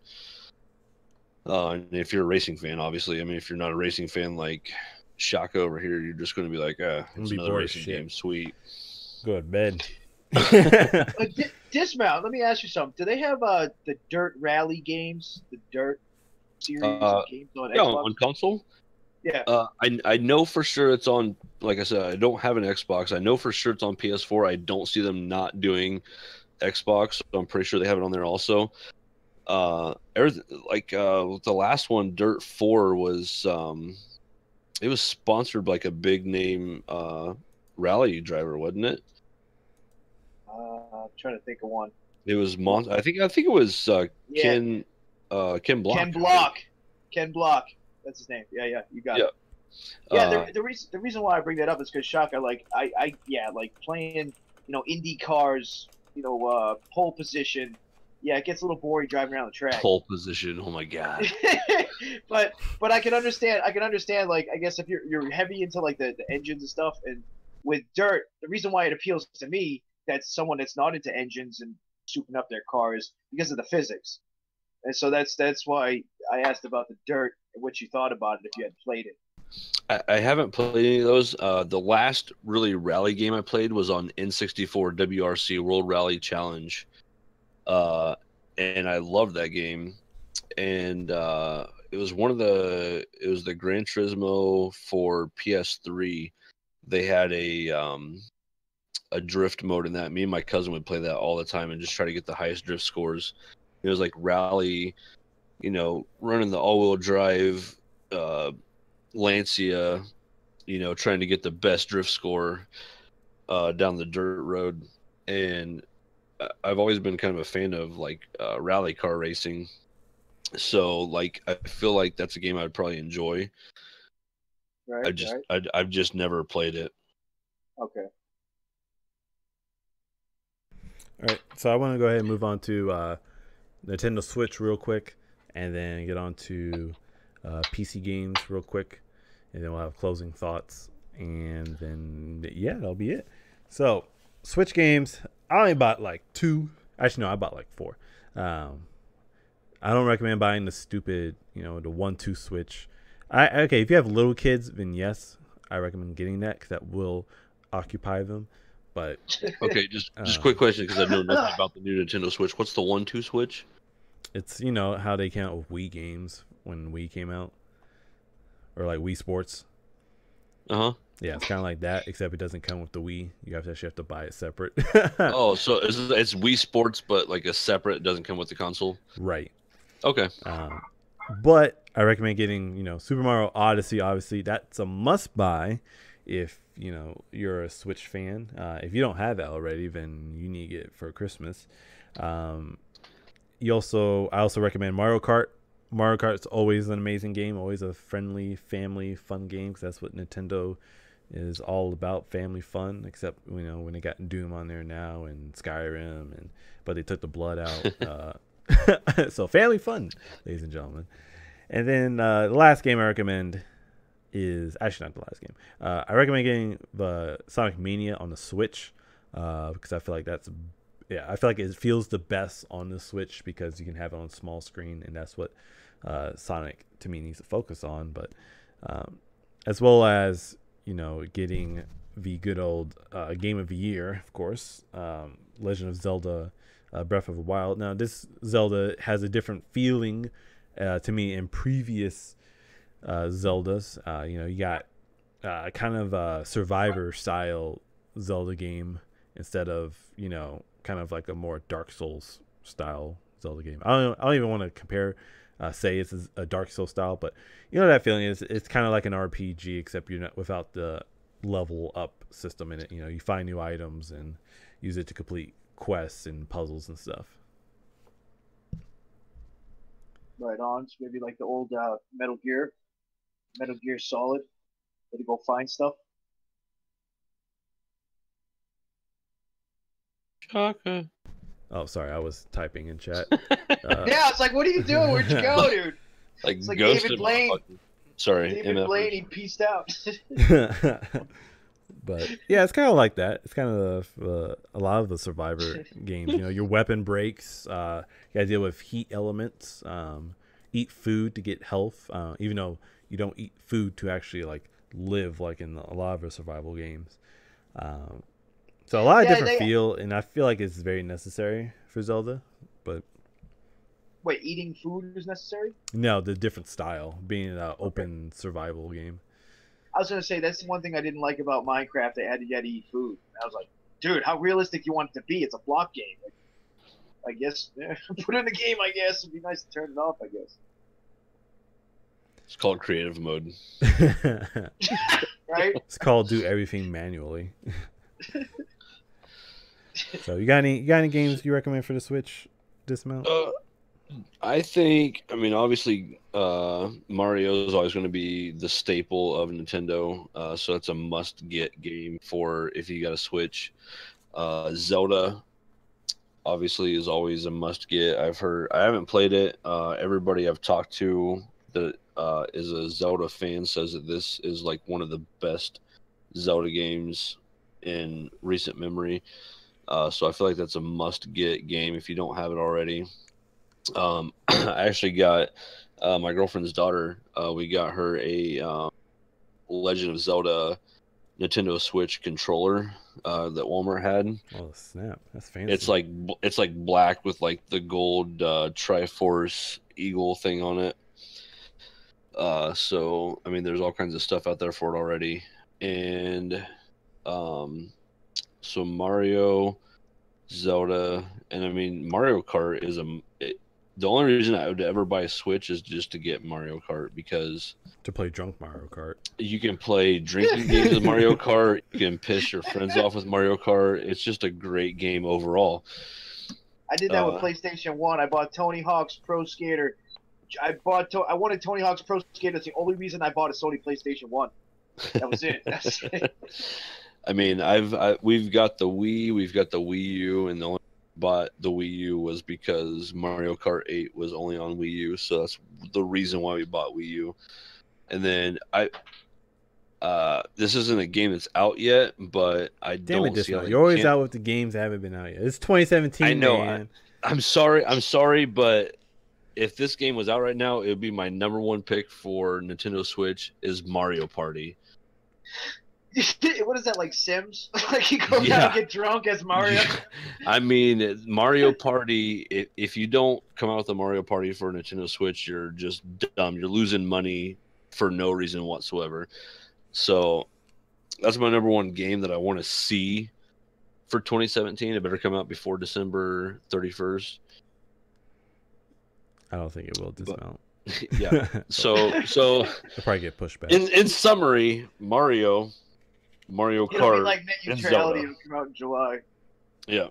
And if you're a racing fan, obviously. I mean, if you're not a racing fan like Shaka over here, you're just going to be like, it's another racing game. Sweet. Go to bed. Dismount, let me ask you something. Do they have the Dirt Rally games? The Dirt series of games on Xbox? On console? Yeah. I know for sure it's on, like I said, I don't have an Xbox. I know for sure it's on PS4. I don't see them not doing Xbox. So I'm pretty sure they have it on there also. The last one, Dirt 4, was it was sponsored by like a big name rally driver, wasn't it? I'm trying to think of one. It was I think it was Ken Block. Ken Block. That's his name. Yeah, you got it. Yeah, the reason why I bring that up is because Shaka, like I like playing, Indy cars, pole position. Yeah, it gets a little boring driving around the track. Pole position. Oh my god. but I can understand. Like, I guess if you're heavy into like the engines and stuff, and with Dirt, the reason why it appeals to me, that's someone that's not into engines and souping up their cars, because of the physics. And so that's why I asked about the Dirt and what you thought about it if you had played it. I haven't played any of those. The last really rally game I played was on N64 WRC World Rally Challenge. And I loved that game. And it was the Gran Turismo for PS3. They had a drift mode in that. Me and my cousin would play that all the time and just try to get the highest drift scores. It was like rally, running the all-wheel drive Lancia, trying to get the best drift score down the dirt road. And I've always been kind of a fan of like rally car racing. So like I feel like that's a game I'd probably enjoy. Right, right. I've just never played it. Okay. All right, so I want to go ahead and move on to Nintendo Switch real quick, and then get on to PC games real quick, and then we'll have closing thoughts, and then yeah, that'll be it. So Switch games, I only bought like 2. Actually, no, I bought like 4. I don't recommend buying the stupid, the 1-2 Switch. Okay, if you have little kids, then yes, I recommend getting that because that will occupy them. But okay, just quick question because I know nothing about the new Nintendo Switch. What's the 1-2 Switch? It's how they came out with Wii games when Wii came out, or like Wii Sports. Uh-huh. Yeah, it's kind of like that, except it doesn't come with the Wii. You actually have to buy it separate. Oh, so it's Wii Sports, but like a separate. It doesn't come with the console. Right. Okay. But I recommend getting Super Mario Odyssey. Obviously, that's a must buy if you're a Switch fan. If you don't have that already, then you need to get it for Christmas. I also recommend Mario Kart. Mario Kart's always an amazing game, always a friendly, family, fun game, because that's what Nintendo is all about, family fun, except when they got Doom on there now and Skyrim, but they took the blood out. So family fun, ladies and gentlemen. And then the last game I recommend is actually not the last game. I recommend getting the Sonic Mania on the Switch because I feel like it feels the best on the Switch because you can have it on small screen, and that's what Sonic to me needs to focus on. But as well as getting the good old game of the year, of course, Legend of Zelda Breath of the Wild. Now this Zelda has a different feeling to me in previous Zeldas. You got kind of a Survivor style Zelda game instead of kind of like a more Dark Souls style Zelda game. I don't even want to compare say it's a Dark Souls style, but that feeling is it's kind of like an RPG except you're not without the level up system in it. You find new items and use it to complete quests and puzzles and stuff. Right on. So maybe like the old Metal Gear Solid, where to go find stuff. Chaka. Oh, sorry, I was typing in chat. Yeah, it's like, what are you doing? Where'd you go, dude? Like, it's like ghosted David Blaine. Sorry, David MF. Blaine, he pieced out. But yeah, it's kind of like that. It's kind of a lot of the Survivor games. Your weapon breaks. You got to deal with heat elements. Eat food to get health. Even though you don't eat food to actually like live, like in a lot of the survival games. So a lot of different feel, and I feel like it's very necessary for Zelda. But wait, eating food is necessary? No, the different style being an open survival game. I was gonna say that's the one thing I didn't like about Minecraft. You had to eat food. I was like, dude, how realistic you want it to be? It's a block game. Like, I guess put it in the game. I guess it'd be nice to turn it off. I guess it's called creative mode. Right? It's called do everything manually. So you got any games you recommend for the Switch dismount? I mean, obviously, Mario is always going to be the staple of Nintendo, so it's a must-get game for if you got a Switch. Zelda, obviously, is always a must-get. I haven't played it. Everybody I've talked to that is a Zelda fan says that this is like one of the best Zelda games in recent memory. So I feel like that's a must-get game if you don't have it already. I actually got my girlfriend's daughter. We got her a Legend of Zelda Nintendo Switch controller that Walmart had. Oh snap! That's fancy. It's like black with like the gold Triforce Eagle thing on it. So I mean, there's all kinds of stuff out there for it already, and so Mario, Zelda, and I mean Mario Kart is the only reason I would ever buy a Switch is just to get Mario Kart because to play drunk Mario Kart. You can play drinking games with Mario Kart. You can piss your friends off with Mario Kart. It's just a great game overall. I did that with PlayStation 1. I bought Tony Hawk's Pro Skater. I wanted Tony Hawk's Pro Skater. That's the only reason I bought a Sony PlayStation 1. That was it. That's it. I mean, we've got the Wii, we've got the Wii U, and the only reason I bought the Wii U was because Mario Kart 8 was only on Wii U, so that's the reason why we bought Wii U. And then this isn't a game that's out yet, but I don't see how you're always out with the games that haven't been out yet. It's 2017. I know. Man. I'm sorry, but if this game was out right now, it would be my #1 pick for Nintendo Switch is Mario Party. What is that, like Sims? Like you go down and get drunk as Mario? Yeah. I mean, Mario Party, if you don't come out with a Mario Party for Nintendo Switch, you're just dumb. You're losing money for no reason whatsoever. So that's my #1 game that I want to see for 2017. It better come out before December 31st. I don't think it will dismount. Yeah. So it'll probably get pushed back. In summary, Mario Kart, it'll be like Net Neutrality will come out in July. Yeah.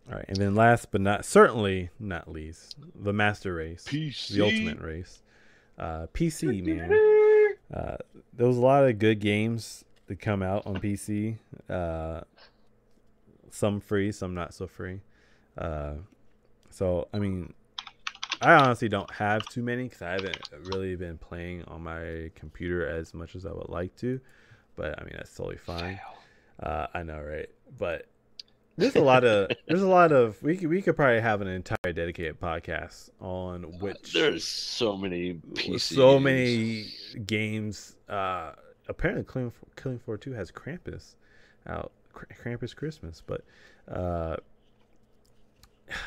All right, and then last but certainly not least, the master race, PC. The ultimate race, PC, man. There was a lot of good games that come out on PC. Some free, some not so free. So I mean, I honestly don't have too many because I haven't really been playing on my computer as much as I would like to. But I mean, that's totally fine. I know, right? But there's a lot of we could probably have an entire dedicated podcast on which there's so many games. Apparently Killing Floor 2 has Krampus out, Krampus Christmas, but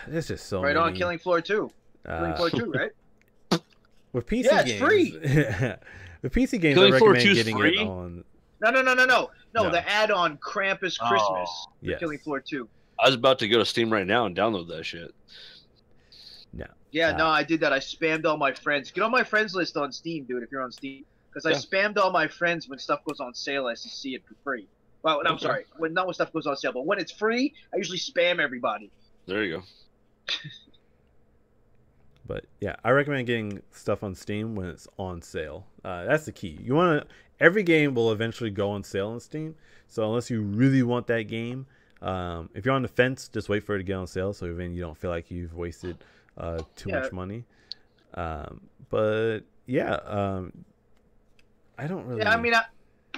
there's just so right many. On Killing Floor 2. Killing Floor 2, right? With PC yeah, games, it's free. With PC games, Killing I Floor recommend 2's getting free? it on. No, the add-on Krampus Christmas for yes. Killing Floor 2. I was about to go to Steam right now and download that shit. No. Yeah, no, I did that. I spammed all my friends. Get on my friends list on Steam, dude, if you're on Steam. Because I spammed all my friends when stuff goes on sale. I used to see it for free. Well, I'm sorry. Not when stuff goes on sale, but when it's free, I usually spam everybody. There you go. But yeah, I recommend getting stuff on Steam when it's on sale. That's the key. You want to. Every game will eventually go on sale on Steam. So unless you really want that game, if you're on the fence, just wait for it to get on sale. So then you don't feel like you've wasted too much money. But yeah, I don't really. Yeah, I mean,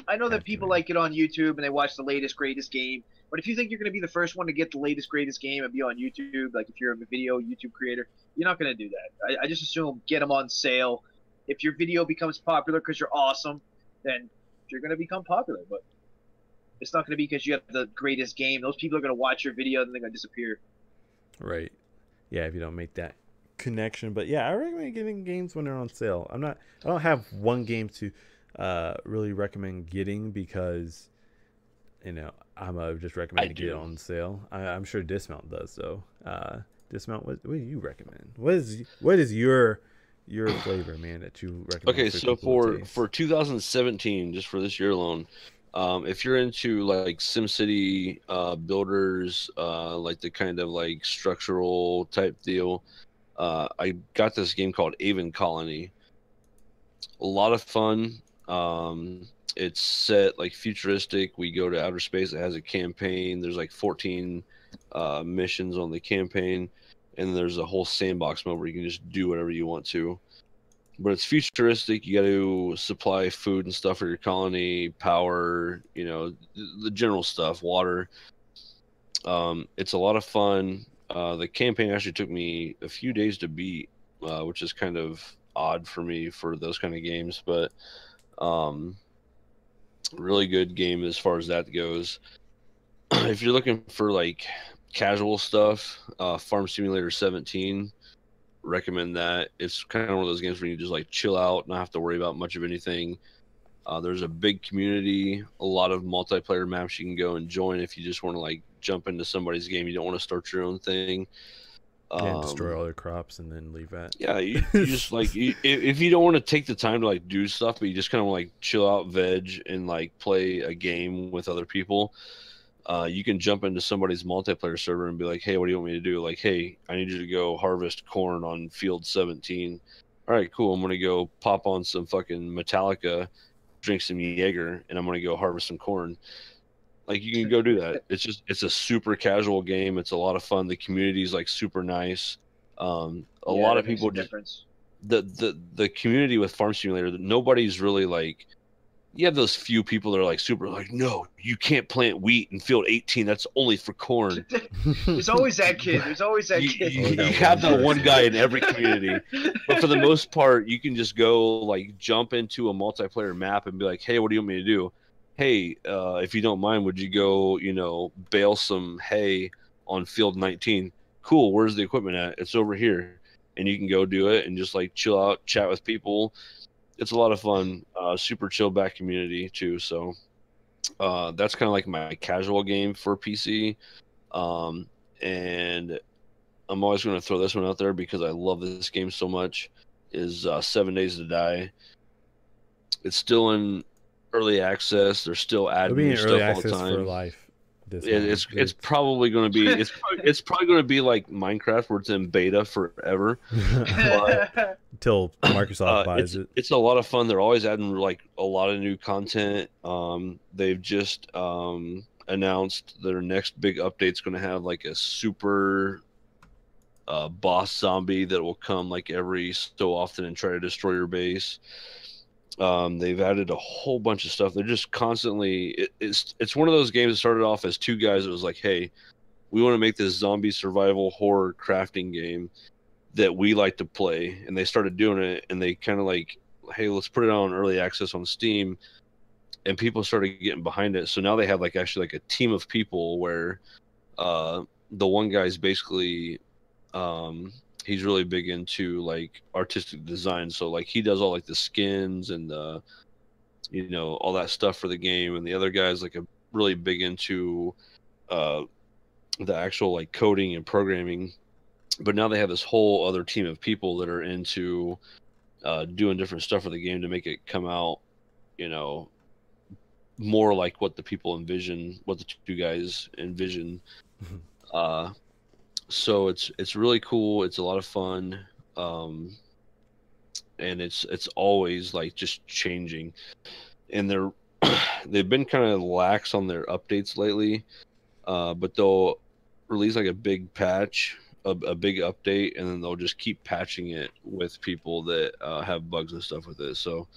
I know that people like it on YouTube and they watch the latest greatest game. But if you think you're going to be the first one to get the latest greatest game and be on YouTube, like if you're a video YouTube creator, you're not going to do that. I just assume get them on sale. If your video becomes popular because you're awesome, then you're going to become popular. But it's not going to be because you have the greatest game. Those people are going to watch your video and they're going to disappear. Right. Yeah, if you don't make that connection. But yeah, I recommend getting games when they're on sale. I don't have one game to really recommend getting because, you know, I'm just recommend to get it on sale. I'm sure Dismount does though. Dismount, what do you recommend? What is your flavor, man, that you recommend? Okay, so for 2017, just for this year alone, if you're into like SimCity builders, like the kind of like structural type deal, I got this game called Avon Colony. A lot of fun. It's set like futuristic. We go to outer space. It has a campaign. There's like 14 missions on the campaign, and there's a whole sandbox mode where you can just do whatever you want to. But it's futuristic. You got to supply food and stuff for your colony, power, you know, the general stuff, water. It's a lot of fun. The campaign actually took me a few days to beat, which is kind of odd for me for those kind of games, but really good game as far as that goes. If you're looking for like casual stuff, Farm Simulator 17, recommend that. It's kind of one of those games where you just like chill out, not have to worry about much of anything. There's a big community, a lot of multiplayer maps you can go and join if you just want to like jump into somebody's game. You don't want to start your own thing. And destroy all their crops and then leave that. Yeah, you just like if you don't want to take the time to like do stuff, but you just kind of like chill out, veg, and like play a game with other people. you can jump into somebody's multiplayer server and be like, hey, what do you want me to do? Like, hey, I need you to go harvest corn on field 17. All right, cool. I'm going to go pop on some fucking Metallica, drink some Jaeger, and I'm going to go harvest some corn. Like, you can go do that. It's a super casual game. It's a lot of fun. The community is like super nice. A lot of people just, the community with Farm Simulator, nobody's really like, you have those few people that are like super like, no, you can't plant wheat in field 18. That's only for corn. There's always that kid. There's always that kid. You have that one guy in every community. But for the most part, you can just go like jump into a multiplayer map and be like, hey, what do you want me to do? Hey, if you don't mind, would you go, bale some hay on field 19? Cool. Where's the equipment at? It's over here. And you can go do it and just like chill out, chat with people. It's a lot of fun. Super chill back community too. So that's kind of like my casual game for PC. And I'm always going to throw this one out there because I love this game so much. Is 7 Days to Die. It's still in early access. They're still adding new stuff all the time. For life. It's probably going to be it's probably going to be like Minecraft where it's in beta forever. But, until Microsoft buys it. It's a lot of fun. They're always adding like a lot of new content. They've just announced their next big update's going to have like a super boss zombie that will come like every so often and try to destroy your base. They've added a whole bunch of stuff. They're just constantly. It's one of those games that started off as two guys that was like, hey, we want to make this zombie survival horror crafting game that we like to play, and they started doing it, and they kind of like, hey, let's put it on early access on Steam, and people started getting behind it. So now they have like actually like a team of people where the one guy's basically he's really big into like artistic design, so like he does all like the skins and the all that stuff for the game, and the other guy's like a really big into the actual like coding and programming. But now they have this whole other team of people that are into doing different stuff for the game to make it come out more like what the people envision, what the two guys envision. So it's really cool. It's a lot of fun, and it's always like just changing. And they've been kind of lax on their updates lately, but they'll release like a big patch, a big update, and then they'll just keep patching it with people that have bugs and stuff with it. So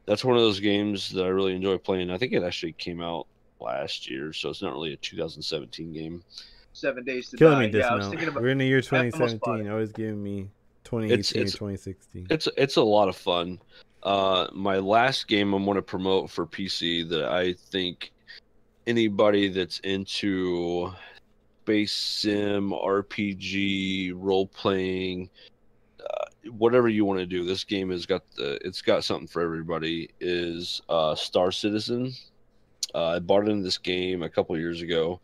that's one of those games that I really enjoy playing. I think it actually came out last year, so it's not really a 2017 game. 7 Days to Killing Die. me dismount. We're in the year 2017. Always giving me 2018 or 2016. It's a lot of fun. My last game I'm going to promote for PC that I think anybody that's into space sim, RPG, role playing, whatever you want to do, this game has got something for everybody. Is Star Citizen. I bought into this game a couple years ago.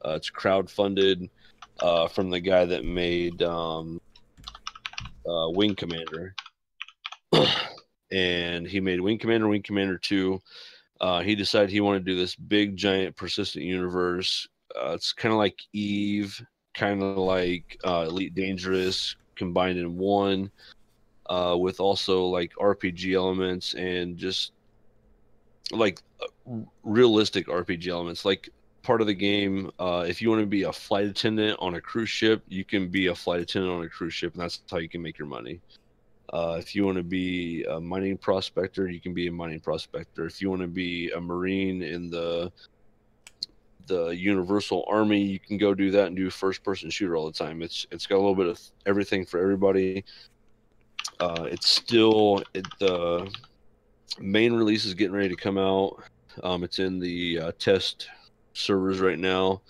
It's crowdfunded from the guy that made Wing Commander. And he made Wing Commander, Wing Commander 2. He decided he wanted to do this big, giant, persistent universe. It's kind of like Eve, kind of like Elite Dangerous combined in one, with also like RPG elements and just like realistic RPG elements. Like, part of the game, if you want to be a flight attendant on a cruise ship, you can be a flight attendant on a cruise ship, and that's how you can make your money. If you want to be a mining prospector, you can be a mining prospector. If you want to be a Marine in the Universal Army, you can go do that and do first-person shooter all the time. It's got a little bit of everything for everybody. The main release is getting ready to come out. It's in the test servers right now,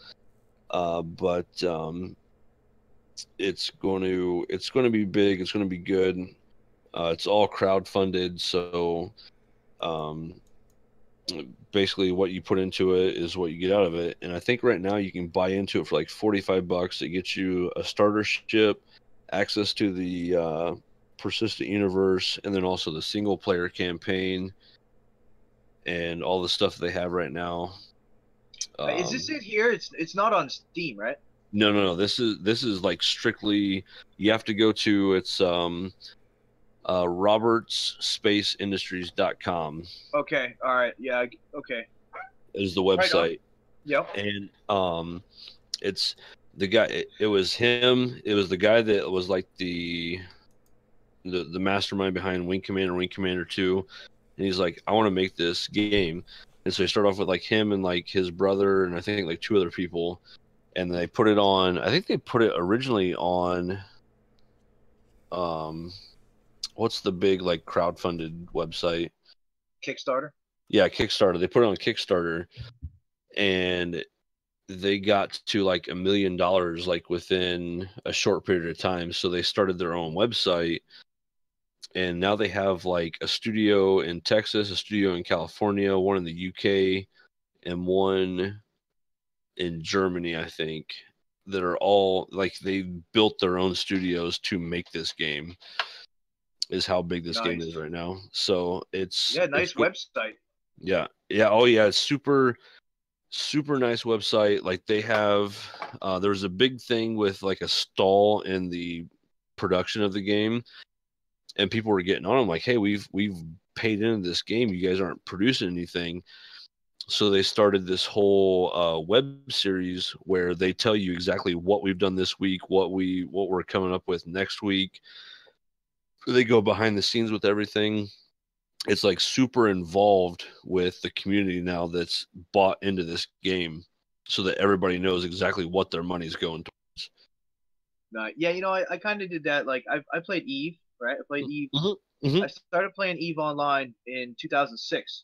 but it's going to be big. It's going to be good. It's all crowdfunded, so basically what you put into it is what you get out of it. And I think right now you can buy into it for like $45. It gets you a starter ship, access to the persistent universe, and then also the single player campaign and all the stuff they have right now. Is this it here? It's not on Steam, right? No. This is like strictly. You have to go to robertsspaceindustries.com Okay. All right. Yeah. Okay. is the Right on. website, Yep. and it's the guy. It was him. It was the guy that was like the mastermind behind Wing Commander 2, and he's like, I want to make this game, and so he started off with like him and like his brother and I think like two other people, and they put it on. I think they put it originally on, um, what's the big like crowdfunded website? Kickstarter. Yeah, Kickstarter. They put it on Kickstarter, and they got to like $1 million like within a short period of time. So they started their own website, and now they have like a studio in Texas, a studio in California, one in the UK, and one in Germany, I think, that are all like they built their own studios to make this game. Is how big this game Nice. is right now. So Yeah. it's Nice good. website. Yeah, yeah, oh yeah, it's super nice website. Like they have, there was a big thing with like a stall in the production of the game, and people were getting on them like, hey, we've paid into this game, you guys aren't producing anything. So they started this whole web series where they tell you exactly what we've done this week, what we're coming up with next week. They go behind the scenes with everything. It's like super involved with the community now that's bought into this game, so that everybody knows exactly what their money's going towards. Yeah. I kind of did that. Like I played Eve, right? I played Eve. Mm-hmm. I started playing Eve Online in 2006,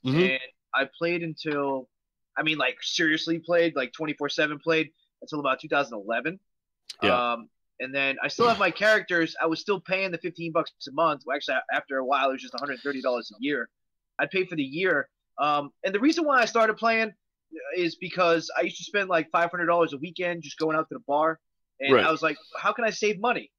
Mm-hmm. and I played until, I mean, like seriously played, like 24/7 played until about 2011. Yeah. And then I still have my characters. I was still paying the $15 a month. Well, actually, after a while, it was just $130 a year. I paid for the year. And the reason why I started playing is because I used to spend like $500 a weekend just going out to the bar, and Right. I was like, how can I save money?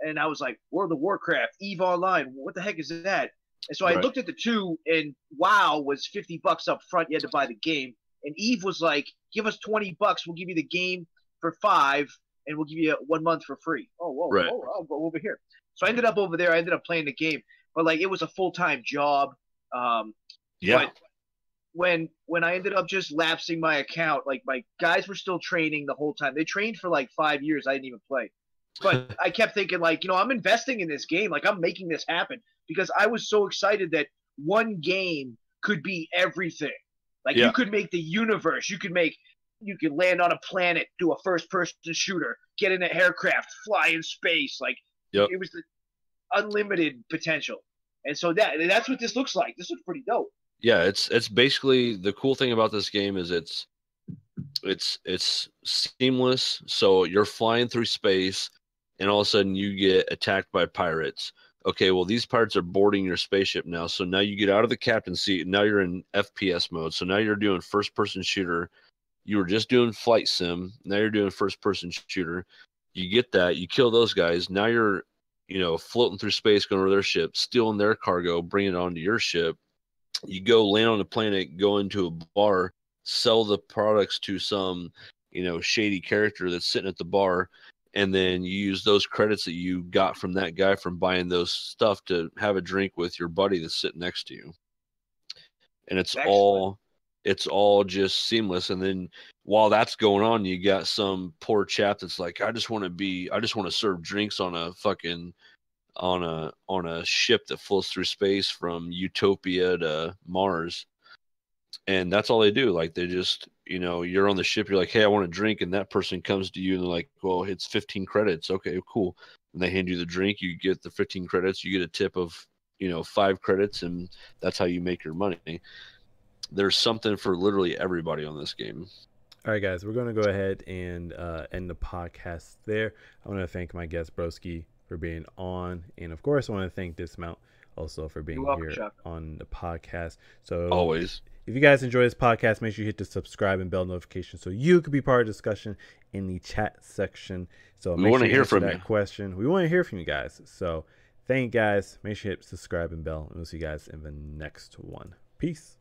And I was like, World of Warcraft, Eve Online, what the heck is that? And so I Right. looked at the two, and WoW was $50 up front. You had to buy the game, and Eve was like, give us $20, we'll give you the game for $5, and we'll give you 1 month for free. Oh, whoa, Right. whoa, I'll go over here. So I ended up over there. I ended up playing the game, but like it was a full-time job. Yeah. But when I ended up just lapsing my account, like my guys were still training the whole time. They trained for like 5 years. I didn't even play. But I kept thinking, like, I'm investing in this game. Like, I'm making this happen because I was so excited that one game could be everything. Like, Yeah. you could make the universe. You could land on a planet, do a first-person shooter, get in an aircraft, fly in space. Like, Yep. it was the unlimited potential. And so that's what this looks like. This looks pretty dope. Yeah. It's basically the cool thing about this game is it's seamless. So you're flying through space, and all of a sudden you get attacked by pirates. Okay, well, these pirates are boarding your spaceship now. So now you get out of the captain's seat, and now you're in FPS mode. So now you're doing first person shooter. You were just doing flight sim. Now you're doing first person shooter. You get that. You kill those guys. Now you're, floating through space, going over their ship, stealing their cargo, bringing it onto your ship. You go land on a planet, go into a bar, sell the products to some, shady character that's sitting at the bar, and then you use those credits that you got from that guy from buying those stuff to have a drink with your buddy that's sitting next to you. And Excellent. it's all just seamless. And then while that's going on, you got some poor chap that's like, I just want to serve drinks on a fucking on a ship that floats through space from Utopia to Mars. And that's all they do. Like they just, you're on the ship, you're like, hey, I want a drink, and that person comes to you and they're like, well, it's 15 credits. Okay, cool. And they hand you the drink, you get the 15 credits, you get a tip of 5 credits, and that's how you make your money. There's something for literally everybody on this game. All right, guys, we're going to go ahead and end the podcast there. I want to thank my guest Broski for being on, and of course I want to thank Dismount also for being welcome, here Chuck. on the podcast. So Always. if you guys enjoy this podcast, make sure you hit the subscribe and bell notification so you can be part of the discussion in the chat section. So we want to hear from that question. We want to hear from you guys. So thank you guys. Make sure you hit subscribe and bell, and we'll see you guys in the next one. Peace.